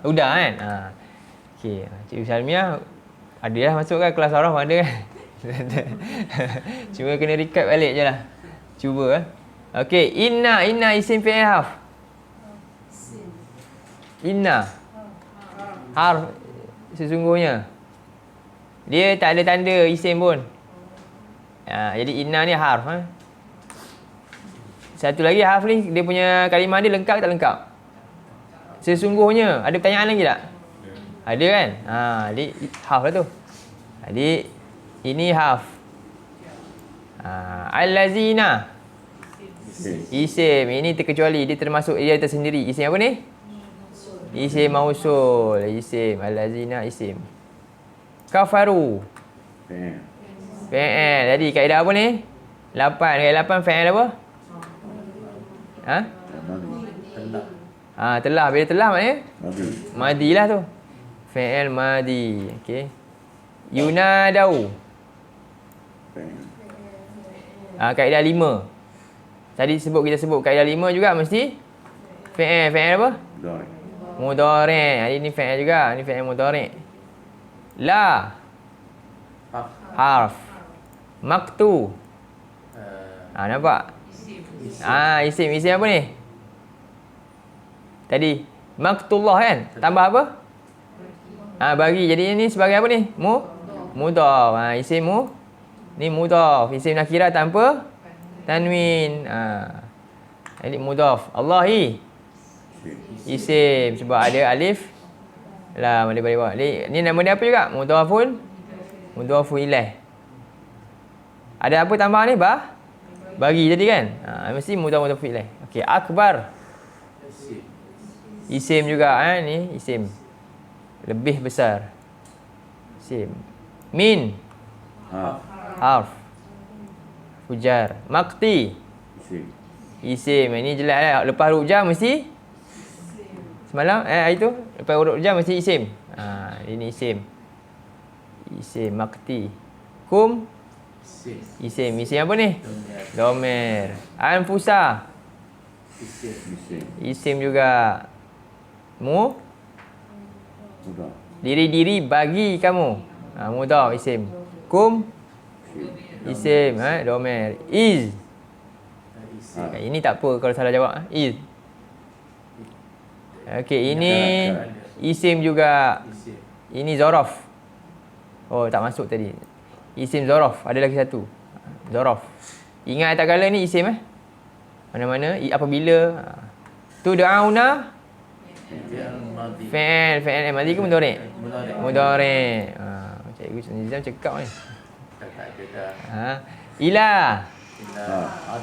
Speaker 1: Udah kan? Okey, Cik Salmiah ada lah masuk kan kelas Araf, ada kan? Cuma kena recap balik je lah. Cuba Okey, inna isim fi'il harf. Inna harf sesungguhnya. Dia tak ada tanda isim pun. Jadi inna ni harf. Satu lagi harf ni, dia punya kalimah dia lengkap tak lengkap? Sesungguhnya. Ada pertanyaan lagi tak? Ada kan? Jadi harf lah tu. Jadi ini harf. Al-lazina isim. Ini terkecuali, dia termasuk, dia tersendiri. Isim apa ni? Isim mausul. Isim al-lazina isim. Kafaru fi'il. Jadi kaedah apa ni? 8. Kaedah 8 fi'il apa? Telah. Bila telah maknanya? Madi lah tu. Fi'il madi. Okey. Yunadau. Kaedah 5. Tadi kita sebut kaedah 5 juga mesti fi'il. Fi'il apa?
Speaker 6: Mudhari.
Speaker 1: Mudhari'. Ini fi'il juga. Ini fi'il mudhari'. La.
Speaker 2: Haf.
Speaker 1: Harf. Maktu. Nampak? Isim. Isim apa ni? Tadi maktullah kan? Tambah apa? Bagi. Jadi ini sebagai apa ni? Mudhaf. Isim ni mudhaf. Isim nakirah tanpa tanwin. Jadi mudhaf. Allahi. Isim sebab ada alif lam ada bawah. Ni nama dia apa juga? Mudhafun ilaih. Ada apa tambah ni? Bagi tadi kan? Mesti mudhafun ilaih. Okey, akbar. Isim juga ni isim. Lebih besar. Isim. Min. Harf. Fujar. Makti. Isim. Ini jelas lah. Lepas huruf jar mesti semalam itu lepas huruf jar mesti isim. Ini isim. Isim makti. Kum. Isim. Isim apa ni? Domer. Anfusa. Isim juga. Diri-diri bagi kamu. Mudhaf isim. Kum. Isim. Domer. Iz. Ini tak apa kalau salah jawab. Iz. Okey, ini isim juga. Ini zaraf. Oh, tak masuk tadi. Isim zaraf. Ada lagi satu. Zaraf. Ingat tak kala ni isim Mana-mana apabila tud'auna fi'il madi ke mudhari'? Mudhari'. Cikgu Nizam cakap ni. Ila.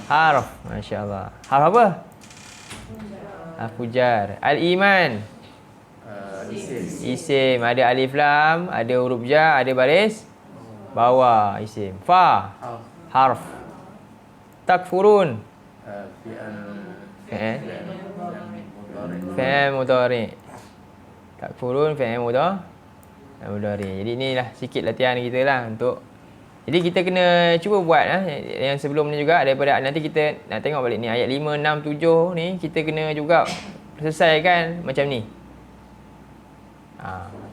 Speaker 1: Harf. Masya-Allah. Harf apa? Fujar. Al-iman. Isim. Ada alif lam, ada huruf jar, ada baris bawah. Isim. Fa. Harf. Takfurun. Fi'il mudhari'. Takfurun fi'il mudhari'. Jadi inilah sikit latihan kita lah untuk. Jadi kita kena cuba buat yang sebelum ni juga, daripada nanti kita nak tengok balik ni ayat 5, 6, 7 ni kita kena juga selesaikan macam ni.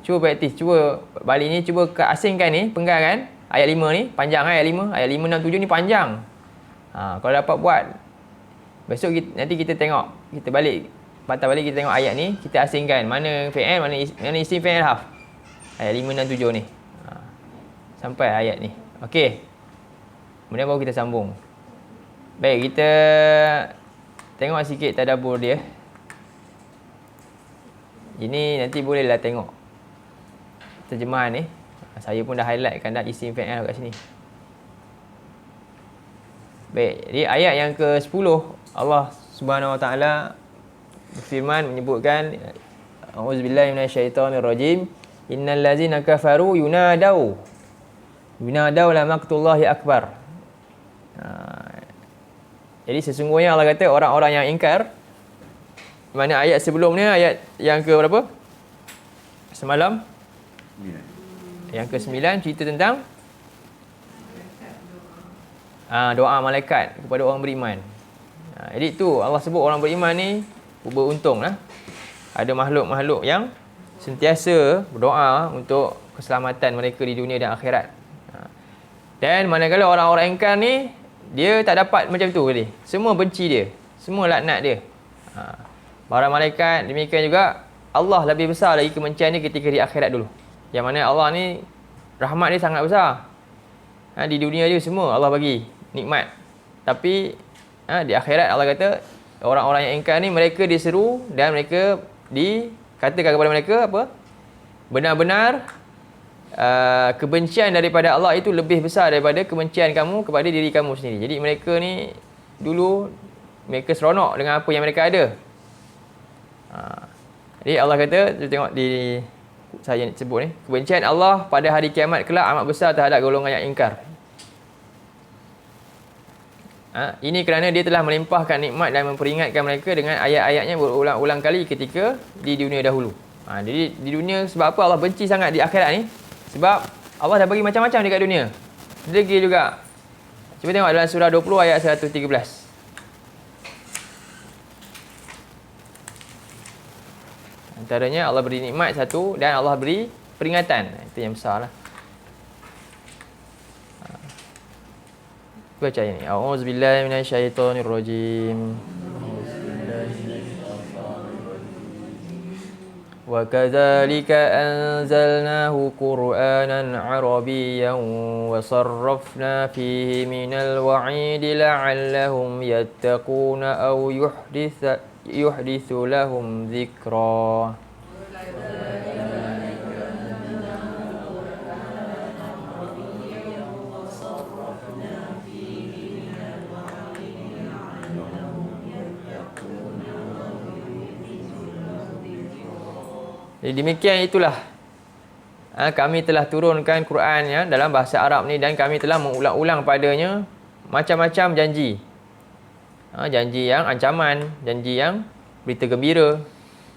Speaker 1: Cuba praktis, cuba balik ni, cuba asingkan ni, penggal kan ayat 5 ni, panjang ayat 5, 6, 7 ni panjang. Kalau dapat buat, besok nanti kita tengok, kita balik, patah balik kita tengok ayat ni, kita asingkan mana fi'il, mana isim fi'il harf. Ayat 5, 6, 7 ni. Sampai ayat ni. Okey. Kemudian baru kita sambung. Baik, kita tengok sikit tadabbur dia. Ini nanti bolehlah tengok terjemahan ni. Saya pun dah highlightkan dah isim fi'il kat sini. Baik, jadi ayat yang ke-10 Allah Subhanahu Wa Taala berfirman menyebutkan A'udzubillahi minasyaitonirrajim. Innal ladzina kafaru yunadau la maqtullahi akbar. Jadi sesungguhnya Allah kata orang-orang yang ingkar, mana ayat sebelum ni, ayat yang ke berapa? Semalam? Yang ke-9 cerita tentang doa malaikat kepada orang beriman. Jadi tu Allah sebut orang beriman ni beruntung lah. Ada makhluk-makhluk yang sentiasa berdoa untuk keselamatan mereka di dunia dan akhirat. Dan manakala orang-orang ingkar ni, dia tak dapat macam tu tadi. Semua benci dia, semua laknat dia. Para malaikat demikian juga. Allah lebih besar lagi kebencian dia ketika di akhirat dulu. Yang mana Allah ni rahmat dia sangat besar. Di dunia dia semua Allah bagi nikmat. Tapi di akhirat Allah kata orang-orang yang ingkar ni mereka diseru dan mereka dikatakan kepada mereka apa? Benar-benar kebencian daripada Allah itu lebih besar daripada kebencian kamu kepada diri kamu sendiri. Jadi mereka ni dulu mereka seronok dengan apa yang mereka ada. Jadi Allah kata, tengok di saya sebut ni, kebencian Allah pada hari kiamat kelak amat besar terhadap golongan yang ingkar. Ini kerana dia telah melimpahkan nikmat dan memperingatkan mereka dengan ayat-ayatnya berulang-ulang kali ketika di dunia dahulu. Jadi di dunia sebab apa Allah benci sangat di akhirat ni? Sebab Allah dah bagi macam-macam dekat dunia. Degil juga. Cuba tengok dalam surah 20 ayat 113. Antaranya Allah beri nikmat satu dan Allah beri peringatan. Itu yang besar lah. Baca ini. A'udzubillahi minasyaitonirrajim. Wa kadzalika anzalnahu Qur'anan 'arabiyyan wa sarrafna fihi minal wa'idi la'allahum yattaquna aw yuhdithu lahum dzikra. Jadi demikian itulah kami telah turunkan Quran ya, dalam bahasa Arab ni, dan kami telah mengulang-ulang padanya macam-macam janji. Janji yang ancaman, janji yang berita gembira,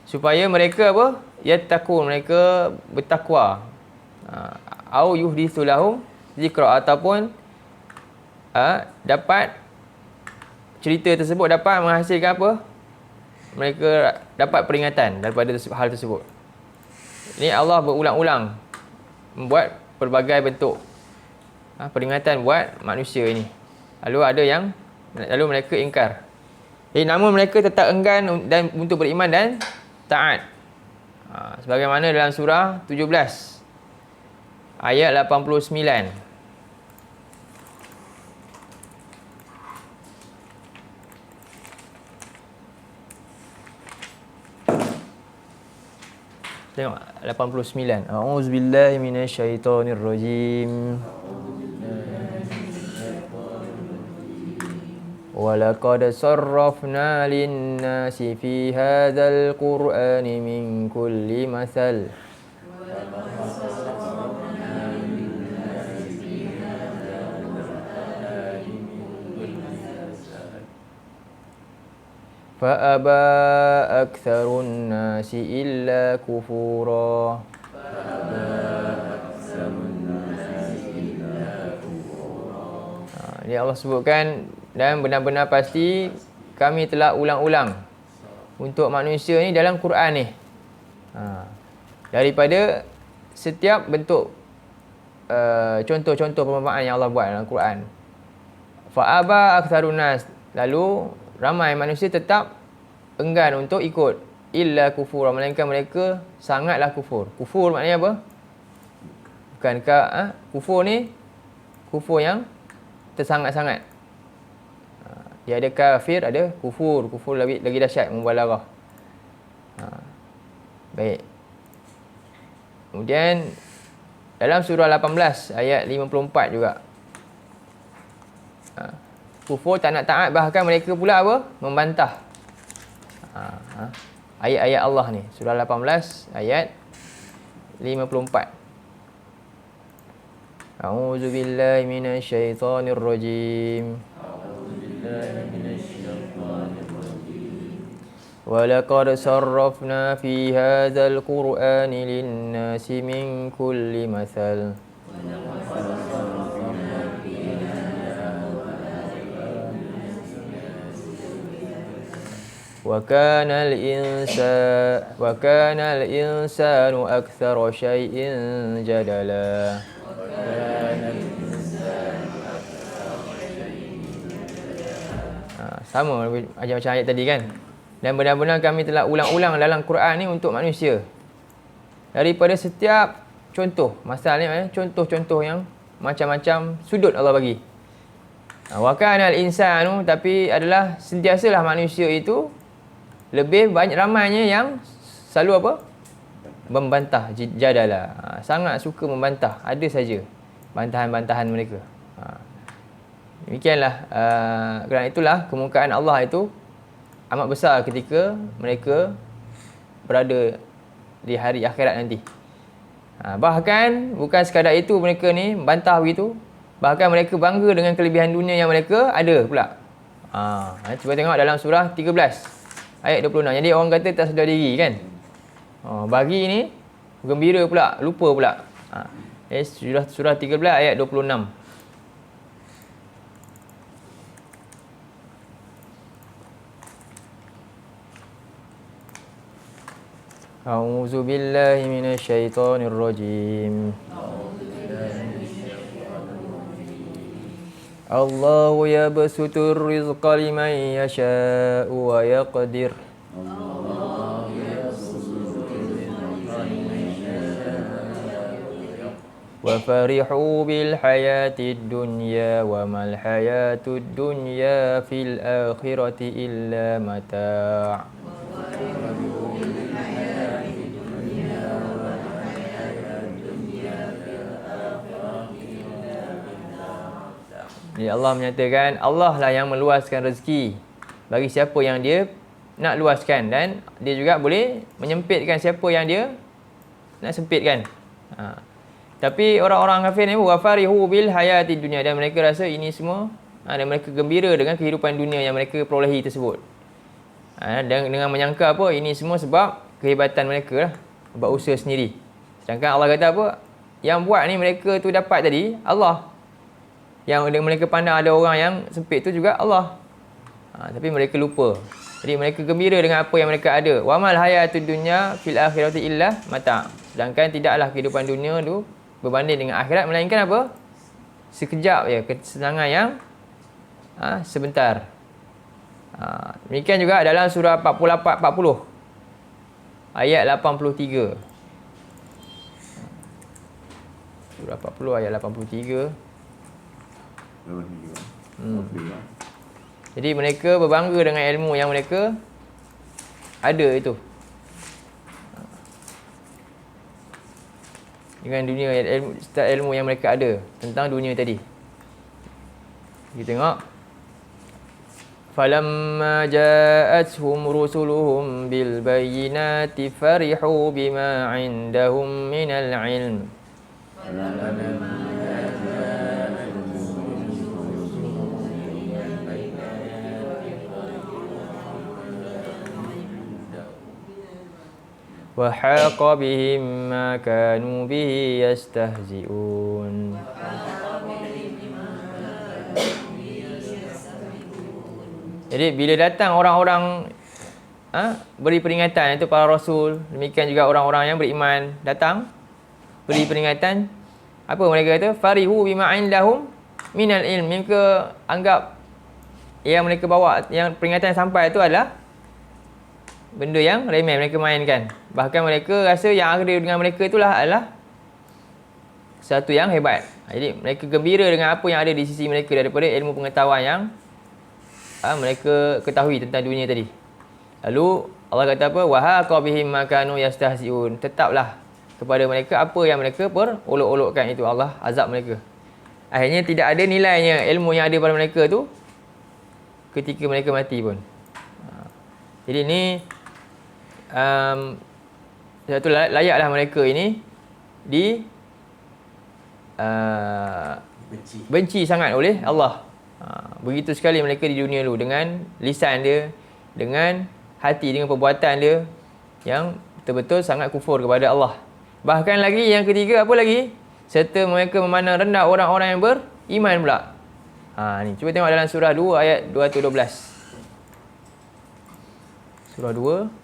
Speaker 1: supaya mereka apa? Yattaqun, mereka bertakwa. Au yuhditsu lahum zikra, ataupun dapat cerita tersebut dapat menghasilkan apa? Mereka dapat peringatan daripada hal tersebut. Ini Allah berulang-ulang membuat pelbagai bentuk peringatan buat manusia ini. Lalu mereka ingkar. Namun mereka tetap enggan dan untuk beriman dan taat. Sebagaimana dalam surah 17 ayat 89. Tengok 89. A'udzubillahi minasyaitonirrajim. Wa laqad sarrafna lin-nasi fi hadzal qur'ani min kulli mathal. فأبى أكثر الناس إلا كفورا. Ini Allah sebutkan, dan benar-benar pasti kami telah ulang-ulang untuk manusia ni dalam Quran ni. Daripada setiap bentuk contoh-contoh perumpamaan yang Allah buat dalam Quran. Fa'aba aktsarun nas, lalu ramai manusia tetap enggan untuk ikut, illa kufur, melainkan mereka sangatlah kufur. Kufur maknanya apa? Bukankah kufur ni kufur yang tersangat-sangat. Dia ada kafir, ada kufur. Kufur lagi dahsyat, mubalarah. Baik. Kemudian dalam surah 18 ayat 54 juga. Kufur, tak nak taat, bahkan mereka pula apa? Membantah ayat-ayat Allah ni. Surah 18 ayat 54. A'udzubillahi minasyaitonirrajim. Wa laqad sarrafna fi hadzal qur'ani lin-nasi min kulli mathal. وكان الإنسان أكثر شيء جدلا. Sama macam ayat tadi kan. Dan benar-benar kami telah ulang-ulang dalam Quran ni untuk manusia. Daripada setiap contoh, masalahnya contoh-contoh yang macam-macam sudut Allah bagi. Wa kana al-insanu, tapi adalah sentiasalah manusia itu lebih banyak ramainya yang selalu apa? Membantah, jadala. Sangat suka membantah. Ada saja bantahan-bantahan mereka. Demikianlah. Kerana itulah kemurkaan Allah itu amat besar ketika mereka berada di hari akhirat nanti. Bahkan bukan sekadar itu mereka ni bantah begitu. Bahkan mereka bangga dengan kelebihan dunia yang mereka ada pula. Cuba tengok dalam surah 13. Ayat 26. Jadi orang kata tak sedar diri kan. Bagi ni gembira pula, lupa pula. Surah 13 ayat 26. A'udzu billahi minasyaitonir rajim. Allahu yabsutur rizqa liman yasha'u wa yaqdir. Wa farihu bil hayatid dunya wa mal hayatud dunya fil akhirati illa mata'. Jadi Allah menyatakan Allah lah yang meluaskan rezeki bagi siapa yang dia nak luaskan, dan dia juga boleh menyempitkan siapa yang dia nak sempitkan. Tapi orang-orang kafir ni wa farihu bil hayatid dunya, dan mereka rasa ini semua dan mereka gembira dengan kehidupan dunia yang mereka perolehi tersebut. Dan dengan menyangka apa ini semua sebab kehebatan mereka lah, sebab usaha sendiri. Sedangkan Allah kata apa? Yang buat ni mereka tu dapat tadi Allah. Yang mereka pandang ada orang yang sempit tu juga Allah. Tapi mereka lupa. Jadi mereka gembira dengan apa yang mereka ada. Wa mal hayatud dunya fil akhirati illa mata'. Sedangkan tidaklah kehidupan dunia tu berbanding dengan akhirat, melainkan apa? Sekejap je, kesenangan yang sebentar. Demikian juga dalam surah 40 ayat 83. Surah 40 ayat 83. Jadi mereka berbangga dengan ilmu yang mereka ada itu. Dengan dunia ilmu yang mereka ada tentang dunia tadi. Kita tengok. Falamma ja'atuhum rusuluhum bil bayyinati farihu bima 'indahum minal 'ilm. Wa haqa bihim ma kanu bihi yastahzi'un. Jadi bila datang orang-orang beri peringatan, itu para rasul, demikian juga orang-orang yang beriman datang beri peringatan, apa mereka kata? Farihu bima 'indahum minal ilm. Mereka anggap yang mereka bawa, yang peringatan sampai itu adalah benda yang remeh, mereka mainkan. Bahkan mereka rasa yang ada dengan mereka itulah adalah satu yang hebat. Jadi mereka gembira dengan apa yang ada di sisi mereka daripada ilmu pengetahuan yang mereka ketahui tentang dunia tadi. Lalu Allah kata apa? Wa haqa bihim ma kanu yastahzi'un. Tetaplah kepada mereka apa yang mereka perolok-olokkan, itu Allah azab mereka. Akhirnya tidak ada nilainya ilmu yang ada pada mereka tu ketika mereka mati pun. Jadi ni satu layaklah mereka ini benci sangat oleh Allah. Begitu sekali mereka di dunia dulu, dengan lisan dia, dengan hati, dengan perbuatan dia yang betul-betul sangat kufur kepada Allah. Bahkan lagi yang ketiga, apa lagi? Serta mereka memandang rendah orang-orang yang beriman pula. Ni cuba tengok dalam surah 2 ayat 212. Surah 2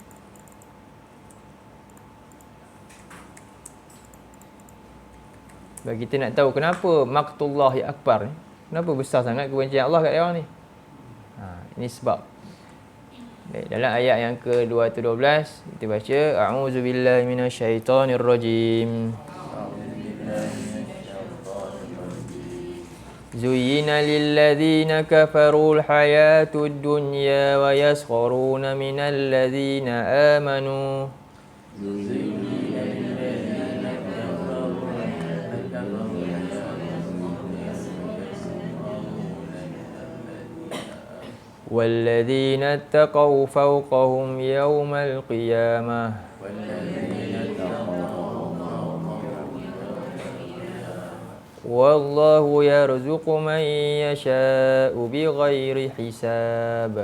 Speaker 1: bagi kita nak tahu kenapa maqtullahi akbar ni, kenapa besar sangat kebencian Allah kat dia orang ni. Ini sebab. Baik, dalam ayat yang ke-212 kita baca a'udzubillahi minasyaitonir rajim. Zuyyina lilladzina kafarul hayatud dunya wa yaskharuna minal ladzina amanu. والذين اتقوا فوقهم يوم القيامة والله يرزق من يشاء بغير حساب.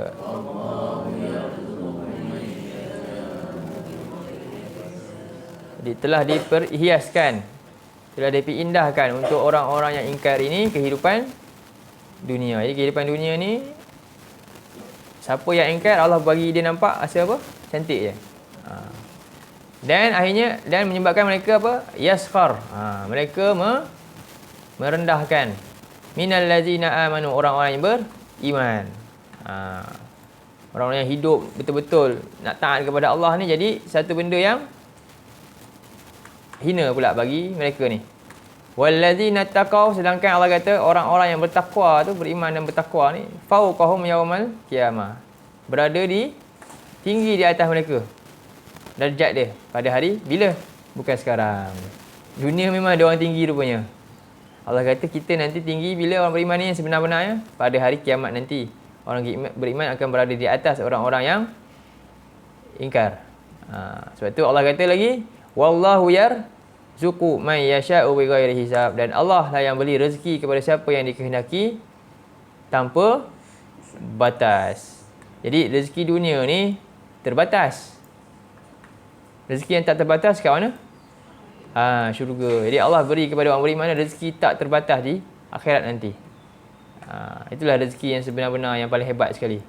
Speaker 1: Jadi telah diperhiaskan, telah dipindahkan untuk orang-orang yang ingkar ini kehidupan dunia. Jadi kehidupan dunia ni, siapa yang ingkar, Allah bagi dia nampak rasa apa? Cantik je. Dan akhirnya dan menyebabkan mereka apa? Yaskhar. Mereka merendahkan minal ladzina amanu, orang-orang yang beriman. Orang-orang yang hidup betul-betul nak taat kepada Allah ni jadi satu benda yang hina pula bagi mereka ni. Walladzina taqaw, sedangkan Allah kata orang-orang yang bertakwa tu, beriman dan bertakwa ni, fauqahum yaumal qiyamah, berada di tinggi di atas mereka darjat dia pada hari bila? Bukan sekarang. Dunia memang ada orang tinggi rupanya. Allah kata kita nanti tinggi bila orang beriman ni yang sebenar-benarnya pada hari kiamat nanti. Orang beriman akan berada di atas orang-orang yang ingkar. Sebab tu Allah kata lagi, wallahu yarzuqu man yasha'u bighairi hisab, dan Allah lah yang beri rezeki kepada siapa yang dikehendaki tanpa batas. Jadi rezeki dunia ni terbatas. Rezeki yang tak terbatas kat mana? Syurga. Jadi Allah beri kepada orang beriman rezeki tak terbatas di akhirat nanti. Itulah rezeki yang sebenar-benar yang paling hebat sekali.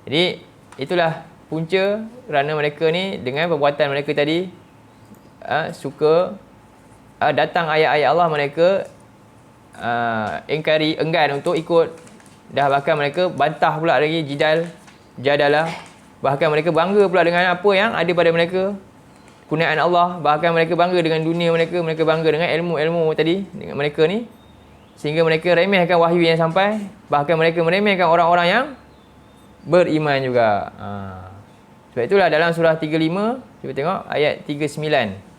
Speaker 1: Jadi itulah punca kerana mereka ni dengan perbuatan mereka tadi suka datang ayat-ayat Allah, mereka enggan untuk ikut. Dah bahkan mereka bantah pula lagi, jadalah. Bahkan mereka bangga pula dengan apa yang ada pada mereka, kunaan Allah. Bahkan mereka bangga dengan dunia mereka, mereka bangga dengan ilmu-ilmu tadi dengan mereka ni, sehingga mereka remehkan wahyu yang sampai. Bahkan mereka meremehkan orang-orang yang beriman juga. Sebab itulah dalam surah 35, cuba tengok ayat 39.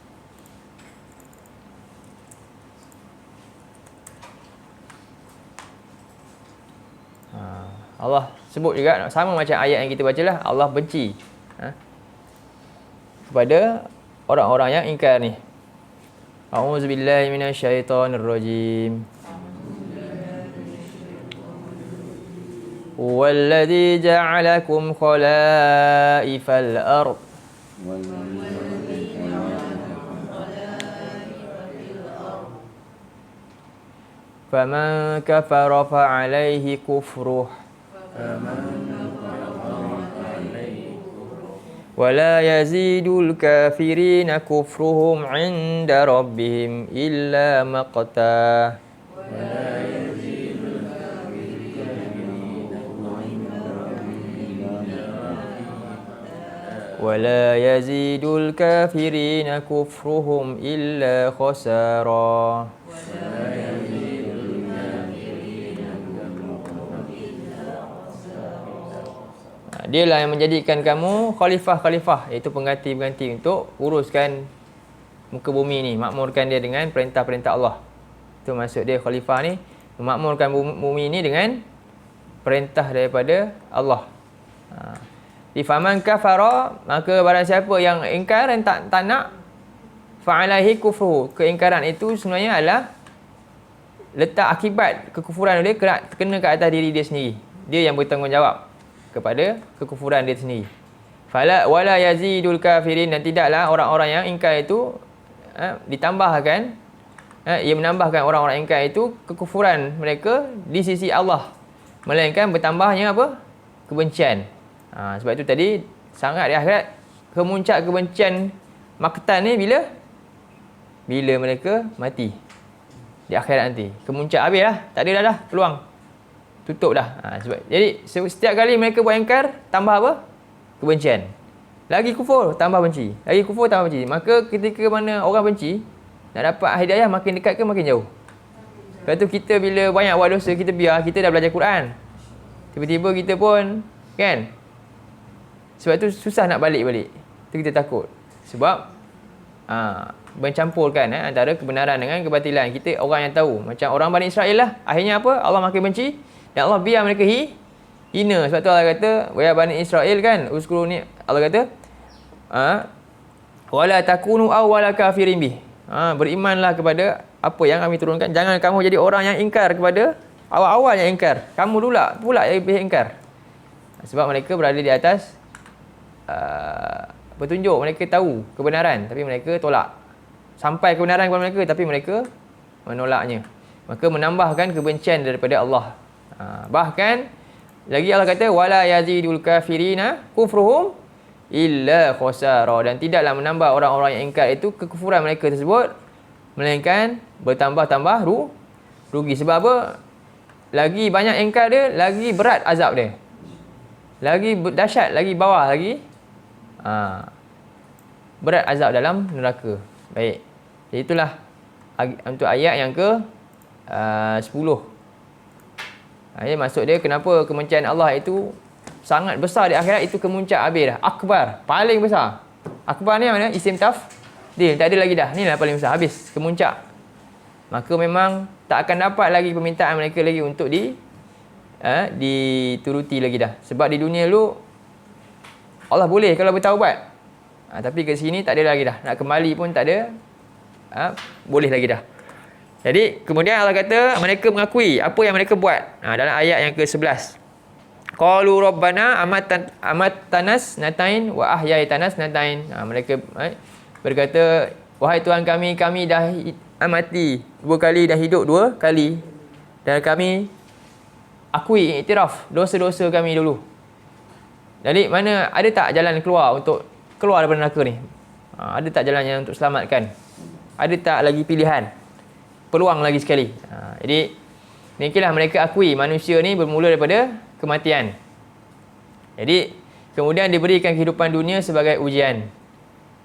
Speaker 1: Allah sebut juga sama macam ayat yang kita bacalah, Allah benci kepada orang-orang yang ingkar ni. A'udzubillahi minasyaitonirrajim. Walladzi ja'alakum khalaifal ard. Faman kafara fa'alaihi kufruh ولا يزيد الكافرين كفرهم عند ربهم إلا مقتا ولا يزيد الكافرين كفرهم إلا خسارا. Dialah yang menjadikan kamu khalifah-khalifah, iaitu pengganti-pengganti untuk uruskan muka bumi ni, makmurkan dia dengan perintah-perintah Allah. Itu maksud dia khalifah ni, memakmurkan bumi ni dengan perintah daripada Allah. Di faman kafara, maka barang siapa yang ingkar dan tak nak, fa'alaihi kufru, keingkaran itu sebenarnya adalah letak akibat kekufuran dia kena ke atas diri dia sendiri. Dia yang bertanggungjawab kepada kekufuran dia sendiri. Fala wala yazidul kafirin, dan tidaklah orang-orang yang ingkar itu ditambahkan, ia menambahkan orang-orang ingkar itu kekufuran mereka di sisi Allah, melainkan bertambahnya apa? Kebencian. Sebab itu tadi sangat di akhirat kemuncak kebencian maktan ni bila mereka mati di akhirat nanti. Kemuncak habis lah, tak ada dah peluang, tutup dah. Sebab jadi setiap kali mereka buat ingkar, tambah apa? Kebencian. Lagi kufur, tambah benci. Lagi kufur, tambah benci. Maka ketika mana orang benci, nak dapat hidayah makin dekat ke makin jauh? Lepas tu kita bila banyak buat dosa, kita biar, kita dah belajar Quran, tiba-tiba kita pun kan, sebab tu susah nak balik-balik. Tu kita takut. Sebab mencampurkan antara kebenaran dengan kebatilan. Kita orang yang tahu. Macam orang Bani Israel lah. Akhirnya apa? Allah makin benci. Dan Allah biar mereka hina. Sebab tu Allah kata, wahai Bani Israel kan, uskuru ni, Allah kata, wala takunu awwala kafirin bih. Berimanlah kepada apa yang kami turunkan. Jangan kamu jadi orang yang ingkar kepada awal-awal yang ingkar. Kamu pula yang lebih ingkar. Sebab mereka berada di atas petunjuk. Mereka tahu kebenaran, tapi mereka tolak. Sampai kebenaran kepada mereka, tapi mereka menolaknya. Maka menambahkan kebencian daripada Allah. Bahkan lagi Allah kata, wala yazidul kafirina kufruhum illa khasara, dan tidaklah menambah orang-orang yang ingkar itu kekufuran mereka tersebut melainkan bertambah-tambah rugi. Sebab apa? Lagi banyak ingkar dia, lagi berat azab dia, lagi dahsyat, lagi bawah lagi berat azab dalam neraka. Baik, jadi itulah untuk ayat yang ke 10. Maksud dia kenapa kebencian Allah itu sangat besar di akhirat, itu kemuncak habis dah. Akbar, paling besar. Akbar ni mana? Isim tafdil, tak ada lagi dah. Ni lah paling besar, habis kemuncak. Maka memang tak akan dapat lagi permintaan mereka lagi untuk dituruti lagi dah. Sebab di dunia dulu Allah boleh kalau bertaubat. Tapi ke sini tak ada lagi dah. Nak kembali pun tak ada. Boleh lagi dah. Jadi kemudian Allah kata mereka mengakui apa yang mereka buat. Dalam ayat yang ke-11. Qalu rabbana amat-tanas natain wa ahyaytanas natain. Mereka berkata, wahai Tuhan kami dah mati 2 kali, dah hidup 2 kali. Dan kami akui, iktiraf dosa-dosa kami dulu. Jadi mana ada tak jalan keluar untuk keluar daripada neraka ni? Ada tak jalan yang untuk selamatkan? Ada tak lagi pilihan? Peluang lagi sekali. Jadi inilah mereka akui manusia ni bermula daripada kematian. Jadi kemudian diberikan kehidupan dunia sebagai ujian,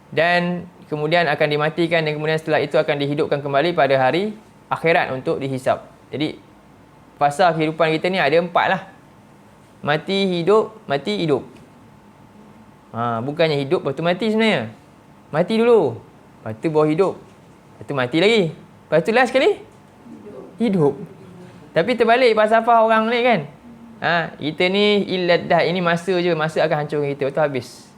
Speaker 1: dan kemudian akan dimatikan, dan kemudian setelah itu akan dihidupkan kembali pada hari akhirat untuk dihisap. Jadi fasa kehidupan kita ni ada 4 lah. Mati, hidup, mati, hidup. Bukannya hidup lepas tu mati sebenarnya. Mati dulu, lepas tu baru hidup, lepas tu mati lagi, lepas tu last sekali hidup. Tapi terbalik falsafah orang ni kan. Kita ni illad dah, ini masa je, masa akan hancurkan kita, betul habis.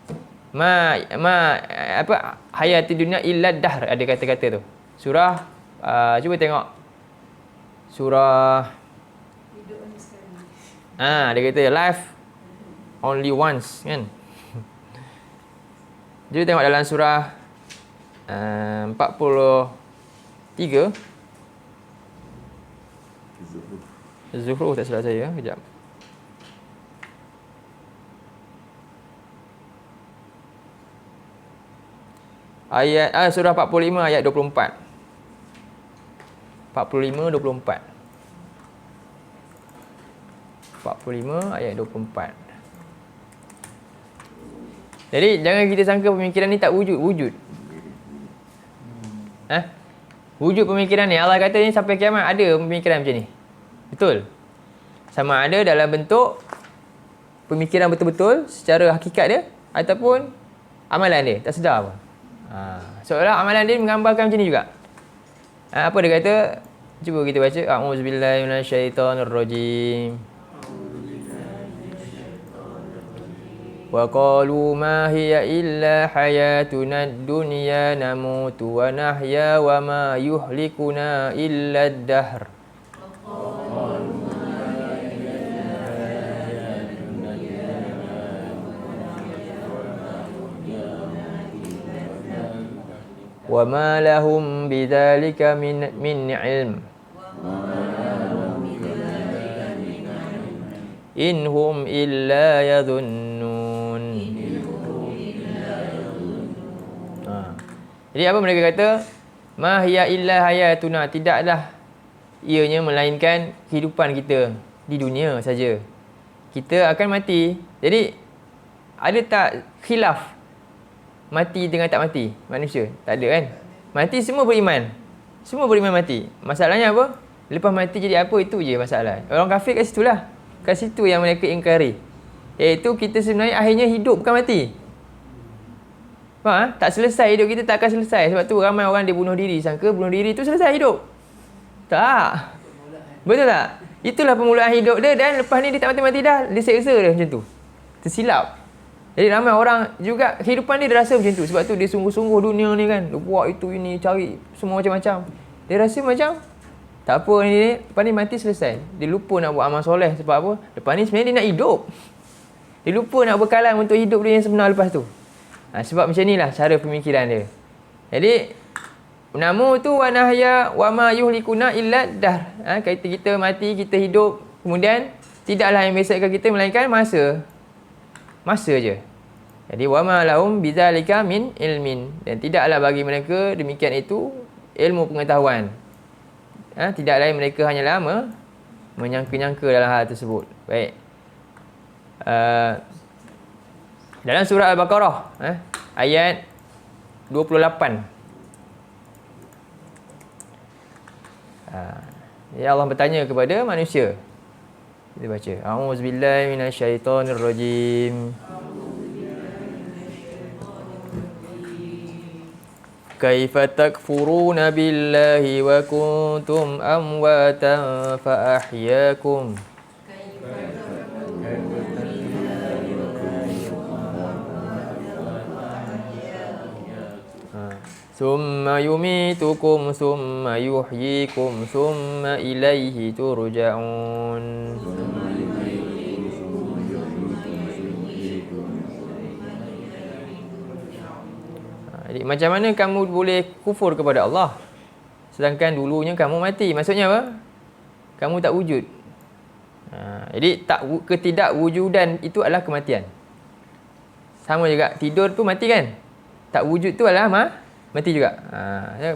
Speaker 1: Hayati dunia illad dahr, ada kata-kata tu. Surah cuba tengok. Surah dia kata life only once kan. Cuba tengok dalam surah 43 Zuhruf, tak salah saya. Kejap. Surah 45 ayat 24. 45 ayat 24. Jadi jangan kita sangka pemikiran ni tak wujud. Wujud pemikiran ni. Allah kata ni sampai kiamat ada pemikiran macam ni. Betul. Sama ada dalam bentuk pemikiran betul-betul secara hakikat dia, ataupun amalan dia tak sedar pun. Seolah amalan dia menggambarkan macam ni juga. Apa dia kata? Cuba kita baca. A'udzubillahi minasyaitonirrajim. Wa qalu ma hiya illa hayatuna ad-dunya namutu wa nahya wa ma yuhlikuna illa ad-dahr. Wa ma lahum bidzalika min ilm. In hum illa yadhunnun. Jadi apa mereka kata? Ma hiya illa hayatuna, tidaklah ianya melainkan kehidupan kita di dunia saja. Kita akan mati. Jadi ada tak khilaf mati dengan tak mati manusia? Tak ada kan? Mati semua beriman. Semua beriman mati. Masalahnya apa? Lepas mati jadi apa, itu je masalah. Orang kafir kat situlah. Kat situ yang mereka ingkari. Iaitu kita sebenarnya akhirnya hidup bukan mati. Tak selesai hidup kita, tak akan selesai. Sebab tu ramai orang dia bunuh diri, sangka bunuh diri tu selesai hidup. Tak. Betul tak? Itulah permulaan hidup dia, dan lepas ni dia tak mati-mati dah, dia seksa dia macam tu. Tersilap. Jadi ramai orang juga kehidupan dia rasa macam tu. Sebab tu dia sungguh-sungguh dunia ni kan. Dia buat itu ini, cari semua macam-macam. Dia rasa macam tak apa ni, lepas ni mati selesai. Dia lupa nak buat amal soleh. Sebab apa? Lepas ni sebenarnya dia nak hidup. Dia lupa nak berkalan untuk hidup dia yang sebenar lepas tu. Sebab macam inilah cara pemikiran dia. Jadi namu tu wa nahya wa ma yuhlikuna illa dahr. Kita mati, kita hidup, kemudian tidaklah yang membesarkan kita melainkan masa. Masa je. Jadi wa ma lahum bidzalika min ilmin, dan tidaklah bagi mereka demikian itu ilmu pengetahuan. Tidak lain mereka hanyalah menyangka-nyangka dalam hal tersebut. Baik. Dalam surah Al-Baqarah ayat 28. Ya, Allah bertanya kepada manusia. Kita baca. A'udzubillahi minasyaitonirrajim. Kaifa takfuruna billahi wa kuntum amwatan fa ahyaakum. Summa yumitukum summa yuhyikum summa ilaihi turja'un. Jadi macam mana kamu boleh kufur kepada Allah sedangkan dulunya kamu mati? Maksudnya apa? Kamu tak wujud. Jadi ketidakwujudan itu adalah kematian. Sama juga tidur tu mati kan? Tak wujud tu adalah mati juga.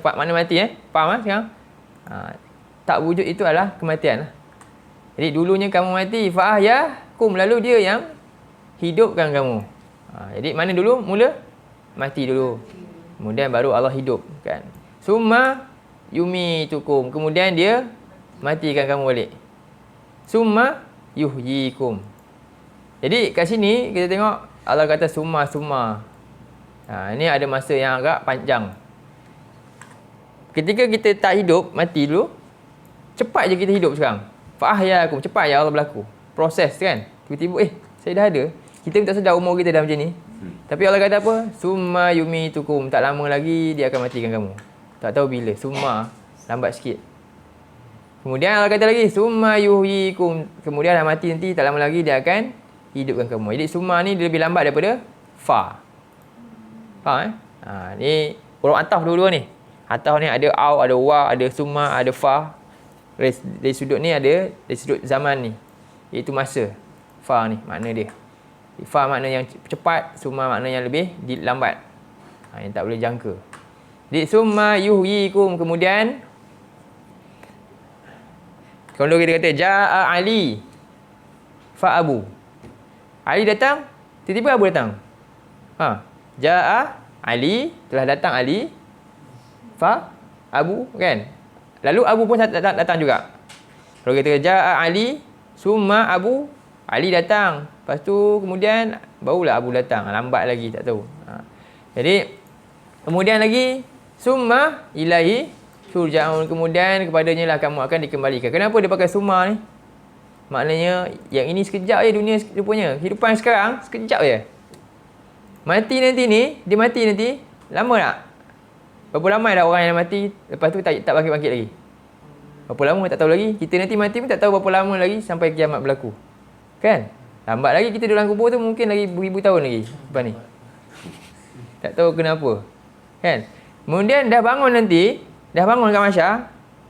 Speaker 1: Mana mati Faham sekarang? Tak wujud itu adalah kematian. Jadi dulunya kamu mati, fa'ahyakum, lalu dia yang hidupkan kamu. Jadi mana dulu? Mula mati dulu. Kemudian baru Allah hidup kan. Summa yumitukum, kemudian dia matikan kamu balik. Summa yuhyikum. Jadi kat sini kita tengok Allah kata summa. Ini ada masa yang agak panjang. Ketika kita tak hidup, mati dulu, cepat je kita hidup sekarang. Fa'ahyakum, cepat ya Allah berlaku. Proses kan. Tiba-tiba saya dah ada. Kita tak sedar umur kita dah macam ni. Tapi Allah kata apa? Summa yumitukum. Tak lama lagi dia akan matikan kamu. Tak tahu bila. Summa, lambat sikit. Kemudian Allah kata lagi summa yuhyikum. Kemudian dah mati nanti, tak lama lagi dia akan hidupkan kamu. Jadi summa ni dia lebih lambat daripada fa. Faham ni huruf ataf dua-dua ni. Ataf ni ada au, ada wa, ada summa, ada fa. Dari sudut ni ada, dari sudut zaman ni, iaitu masa. Fa ni makna dia. Fa makna yang cepat, summa makna yang lebih lambat. Yang tak boleh jangka. Jadi summa yuhyikum, kemudian kalau kita kata Ja'a Ali fa Abu. Ali datang, tiba-tiba Abu datang. Ja'a Ali, telah datang Ali, fa Abu kan. Lalu Abu pun datang juga. Kalau kita kata Ja'a Ali summa Abu, Ali datang. Lepas tu kemudian barulah Abu datang. Lambat lagi, tak tahu. Jadi kemudian lagi summa ilahi turja'un, kemudian kepadanya lah kamu akan dikembalikan. Kenapa dia pakai summa ni? Maknanya yang ini sekejap je dunia rupanya. Kehidupan sekarang sekejap je. Mati nanti ni, dia mati nanti lama tak? Berapa ramai dah orang yang mati lepas tu tak bangkit-bangkit lagi? Berapa lama tak tahu lagi. Kita nanti mati pun tak tahu berapa lama lagi sampai kiamat berlaku. Kan? Lambat lagi kita dalam kubur tu mungkin lagi beribu tahun lagi lepas ni. Tak tahu kenapa. Kan? Kemudian dah bangun nanti, dah bangun kat mahsyar,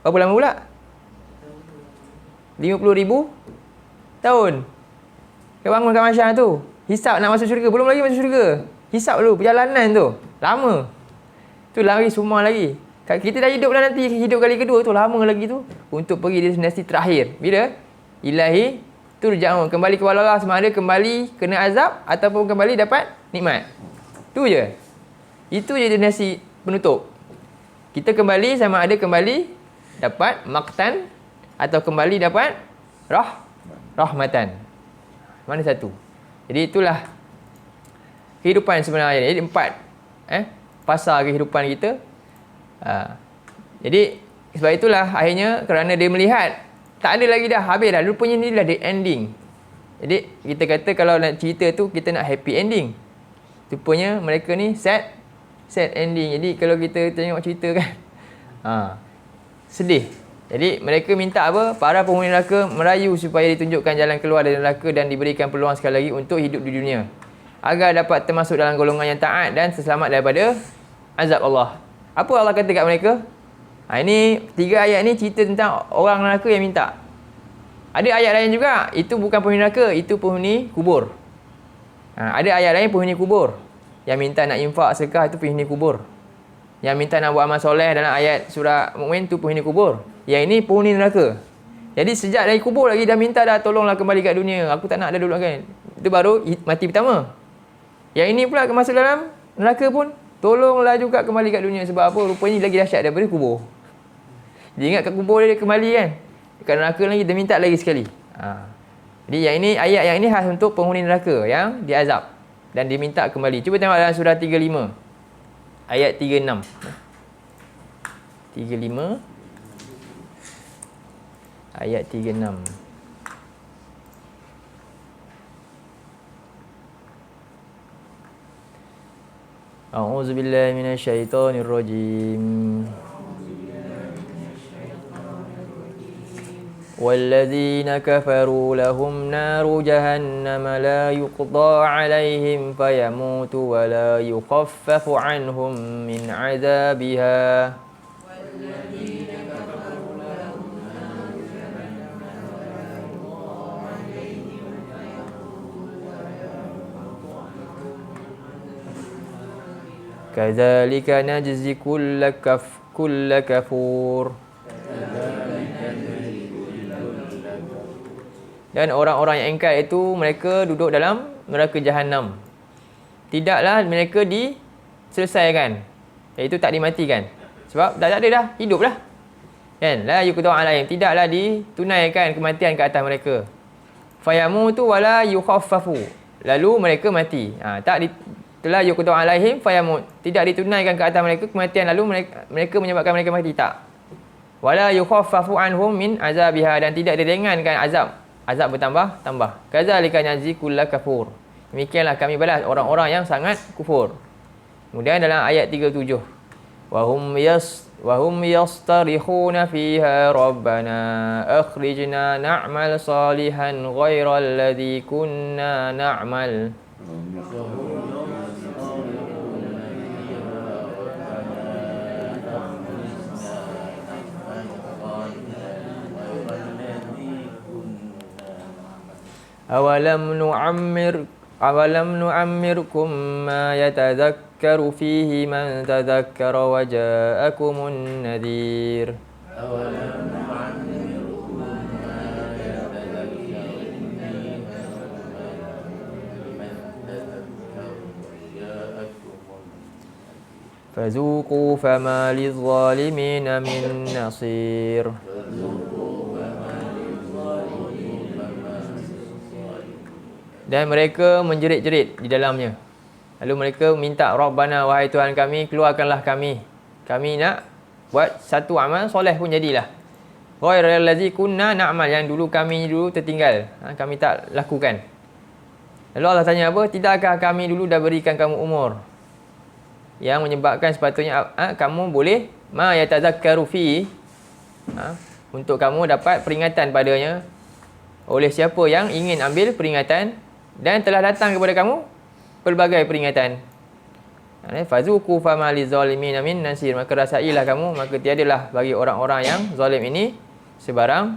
Speaker 1: berapa lama pula? 50,000 tahun. Kau bangun kat mahsyar tu. Hisap nak masuk syurga. Belum lagi masuk syurga. Hisap dulu perjalanan tu. Lama. Tu lari semua lagi. Kita dah hidup dah nanti. Hidup kali kedua tu lama lagi tu. Untuk pergi destinasi terakhir. Bila? Ilahi turja'un. Kembali ke Allah sama ada kembali kena azab ataupun kembali dapat nikmat. Tu je. Itu je destinasi penutup. Kita kembali sama ada kembali dapat maktan atau kembali dapat rahmatan. Mana satu? Jadi itulah kehidupan sebenarnya. Jadi 4 fasa kehidupan kita. Jadi sebab itulah akhirnya kerana dia melihat tak ada lagi dah, habis dah. Rupanya ni dah the ending. Jadi kita kata kalau nak cerita tu kita nak happy ending. Rupanya mereka ni sad ending. Jadi kalau kita tengok cerita kan sedih. Jadi mereka minta apa? Para penghuni neraka merayu supaya ditunjukkan jalan keluar dari neraka dan diberikan peluang sekali lagi untuk hidup di dunia agar dapat termasuk dalam golongan yang taat dan selamat daripada azab Allah. Apa Allah kata kat mereka? Ini 3 ayat ni cerita tentang orang neraka yang minta. Ada ayat lain juga, itu bukan penghuni neraka, itu penghuni kubur. Ada ayat lain penghuni kubur. Yang minta nak infak sedekah itu penghuni kubur. Yang minta nak buat amal soleh dalam ayat surah Mukmin tu penghuni kubur. Yang ini penghuni neraka. Jadi sejak dari kubur lagi dah minta dah, tolonglah kembali kat dunia. Aku tak nak dah dulu kan. Itu baru mati pertama. Yang ini pula masuk dalam neraka pun, tolonglah juga kembali kat dunia. Sebab apa? Rupanya lagi dahsyat daripada kubur. Dia ingat kat kubur dia kembali kan. Kat neraka lagi dia minta lagi sekali. Jadi yang ini, ayat yang ini khas untuk penghuni neraka yang diazab dan diminta kembali. Cuba tengok dalam surah 35. Ayat 36. 35. Ayat 36. A'udzu billahi minasyaitonir rajim. والذين كفروا لهم نار جهنم لا يقضى عليهم فيموتوا ولا يخفف عنهم من عذابها كذلك نجزي كل كفور. Dan orang-orang yang ingkar itu mereka duduk dalam neraka jahanam. Tidaklah mereka diselesaikan, iaitu tak dimatikan. Sebab dah tak ada dah, hiduplah. Kan? La yuqda alaihim, tidaklah ditunaikan kematian ke atas mereka. Fayamutu wala yukhaffafu, lalu mereka mati. La yuqda alaihim fayamut, tidak ditunaikan ke atas mereka kematian lalu mereka menyebabkan mereka mati, tak. Wala yukhaffafu anhum min azabiha, dan tidak diringankan azab bertambah. Kadzalika najzi kulla kafur, demikianlah kami balas orang-orang yang sangat kufur. Kemudian dalam ayat 37, wa hum yastarikhuna fiha rabbana akhrijna na'mal salihan ghairal ladzi kunna na'mal. Awalam nu'ammirkum ma yatadhakkaru fihi man tadhakkara wa ja'akumun nadhir. Awalam nu'ammirkum ma yatadhakkaru fihi man tadhakkara wa ja'akumun nadhir. Fazuqu fama liz-zalimina min nasir. Dan mereka menjerit-jerit di dalamnya. Lalu mereka minta, Rabbana, wahai Tuhan kami, keluarkanlah kami. Kami nak buat satu amal soleh pun jadilah. Ghairal ladzi kunna na'mal, yang dulu kami tertinggal, kami tak lakukan. Lalu Allah tanya apa? Tidakkah kami dulu dah berikan kamu umur yang menyebabkan sepatutnya kamu boleh ma yatazakkaru fi, untuk kamu dapat peringatan padanya oleh siapa yang ingin ambil peringatan, dan telah datang kepada kamu pelbagai peringatan. Fazuqu fama lizzalimina min nasir, maka rasailah kamu, maka tiadalah bagi orang-orang yang zalim ini sebarang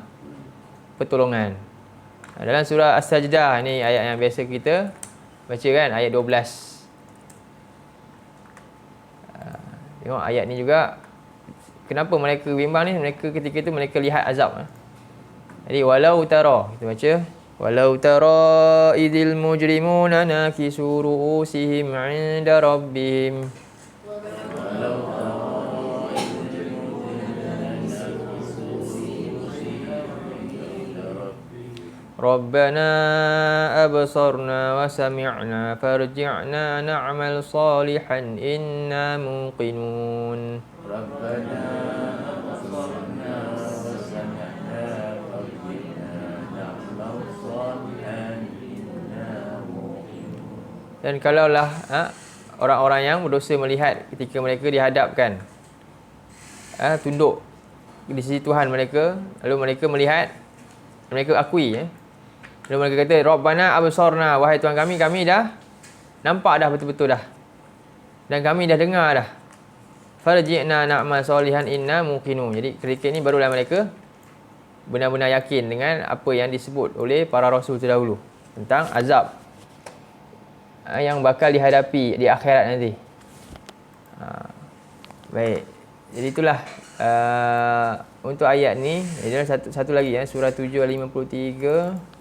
Speaker 1: pertolongan. Dalam surah As-Sajdah, ni ayat yang biasa kita baca kan, ayat 12. Tengok ayat ni juga, kenapa mereka bimbang ni? Mereka ketika itu mereka lihat azab. Jadi walau tara, kita baca, walau tara idzil mujrimuna nakisu ru'usihim 'inda rabbihim. Rabbana absarna wa sami'na farji'na na'mal salihan inna muqinun. Rabbana absarna wa sami'na farji'na na'mal salihan inna muqinun. Dan kalaulah orang-orang yang berdosa melihat ketika mereka dihadapkan tunduk di sisi Tuhan mereka, lalu mereka melihat, mereka akui, lalu mereka kata, Rabbana absarna, wahai Tuhan kami, kami dah nampak dah betul-betul dah, dan kami dah dengar dah. Farji'na na'mal salihan inna muqinun. Jadi ketika ini barulah mereka benar-benar yakin dengan apa yang disebut oleh para rasul terdahulu tentang azab yang bakal dihadapi di akhirat nanti. Baik. Jadi itulah untuk ayat ni. Jadi satu lagi ya, surah 7 ayat 53.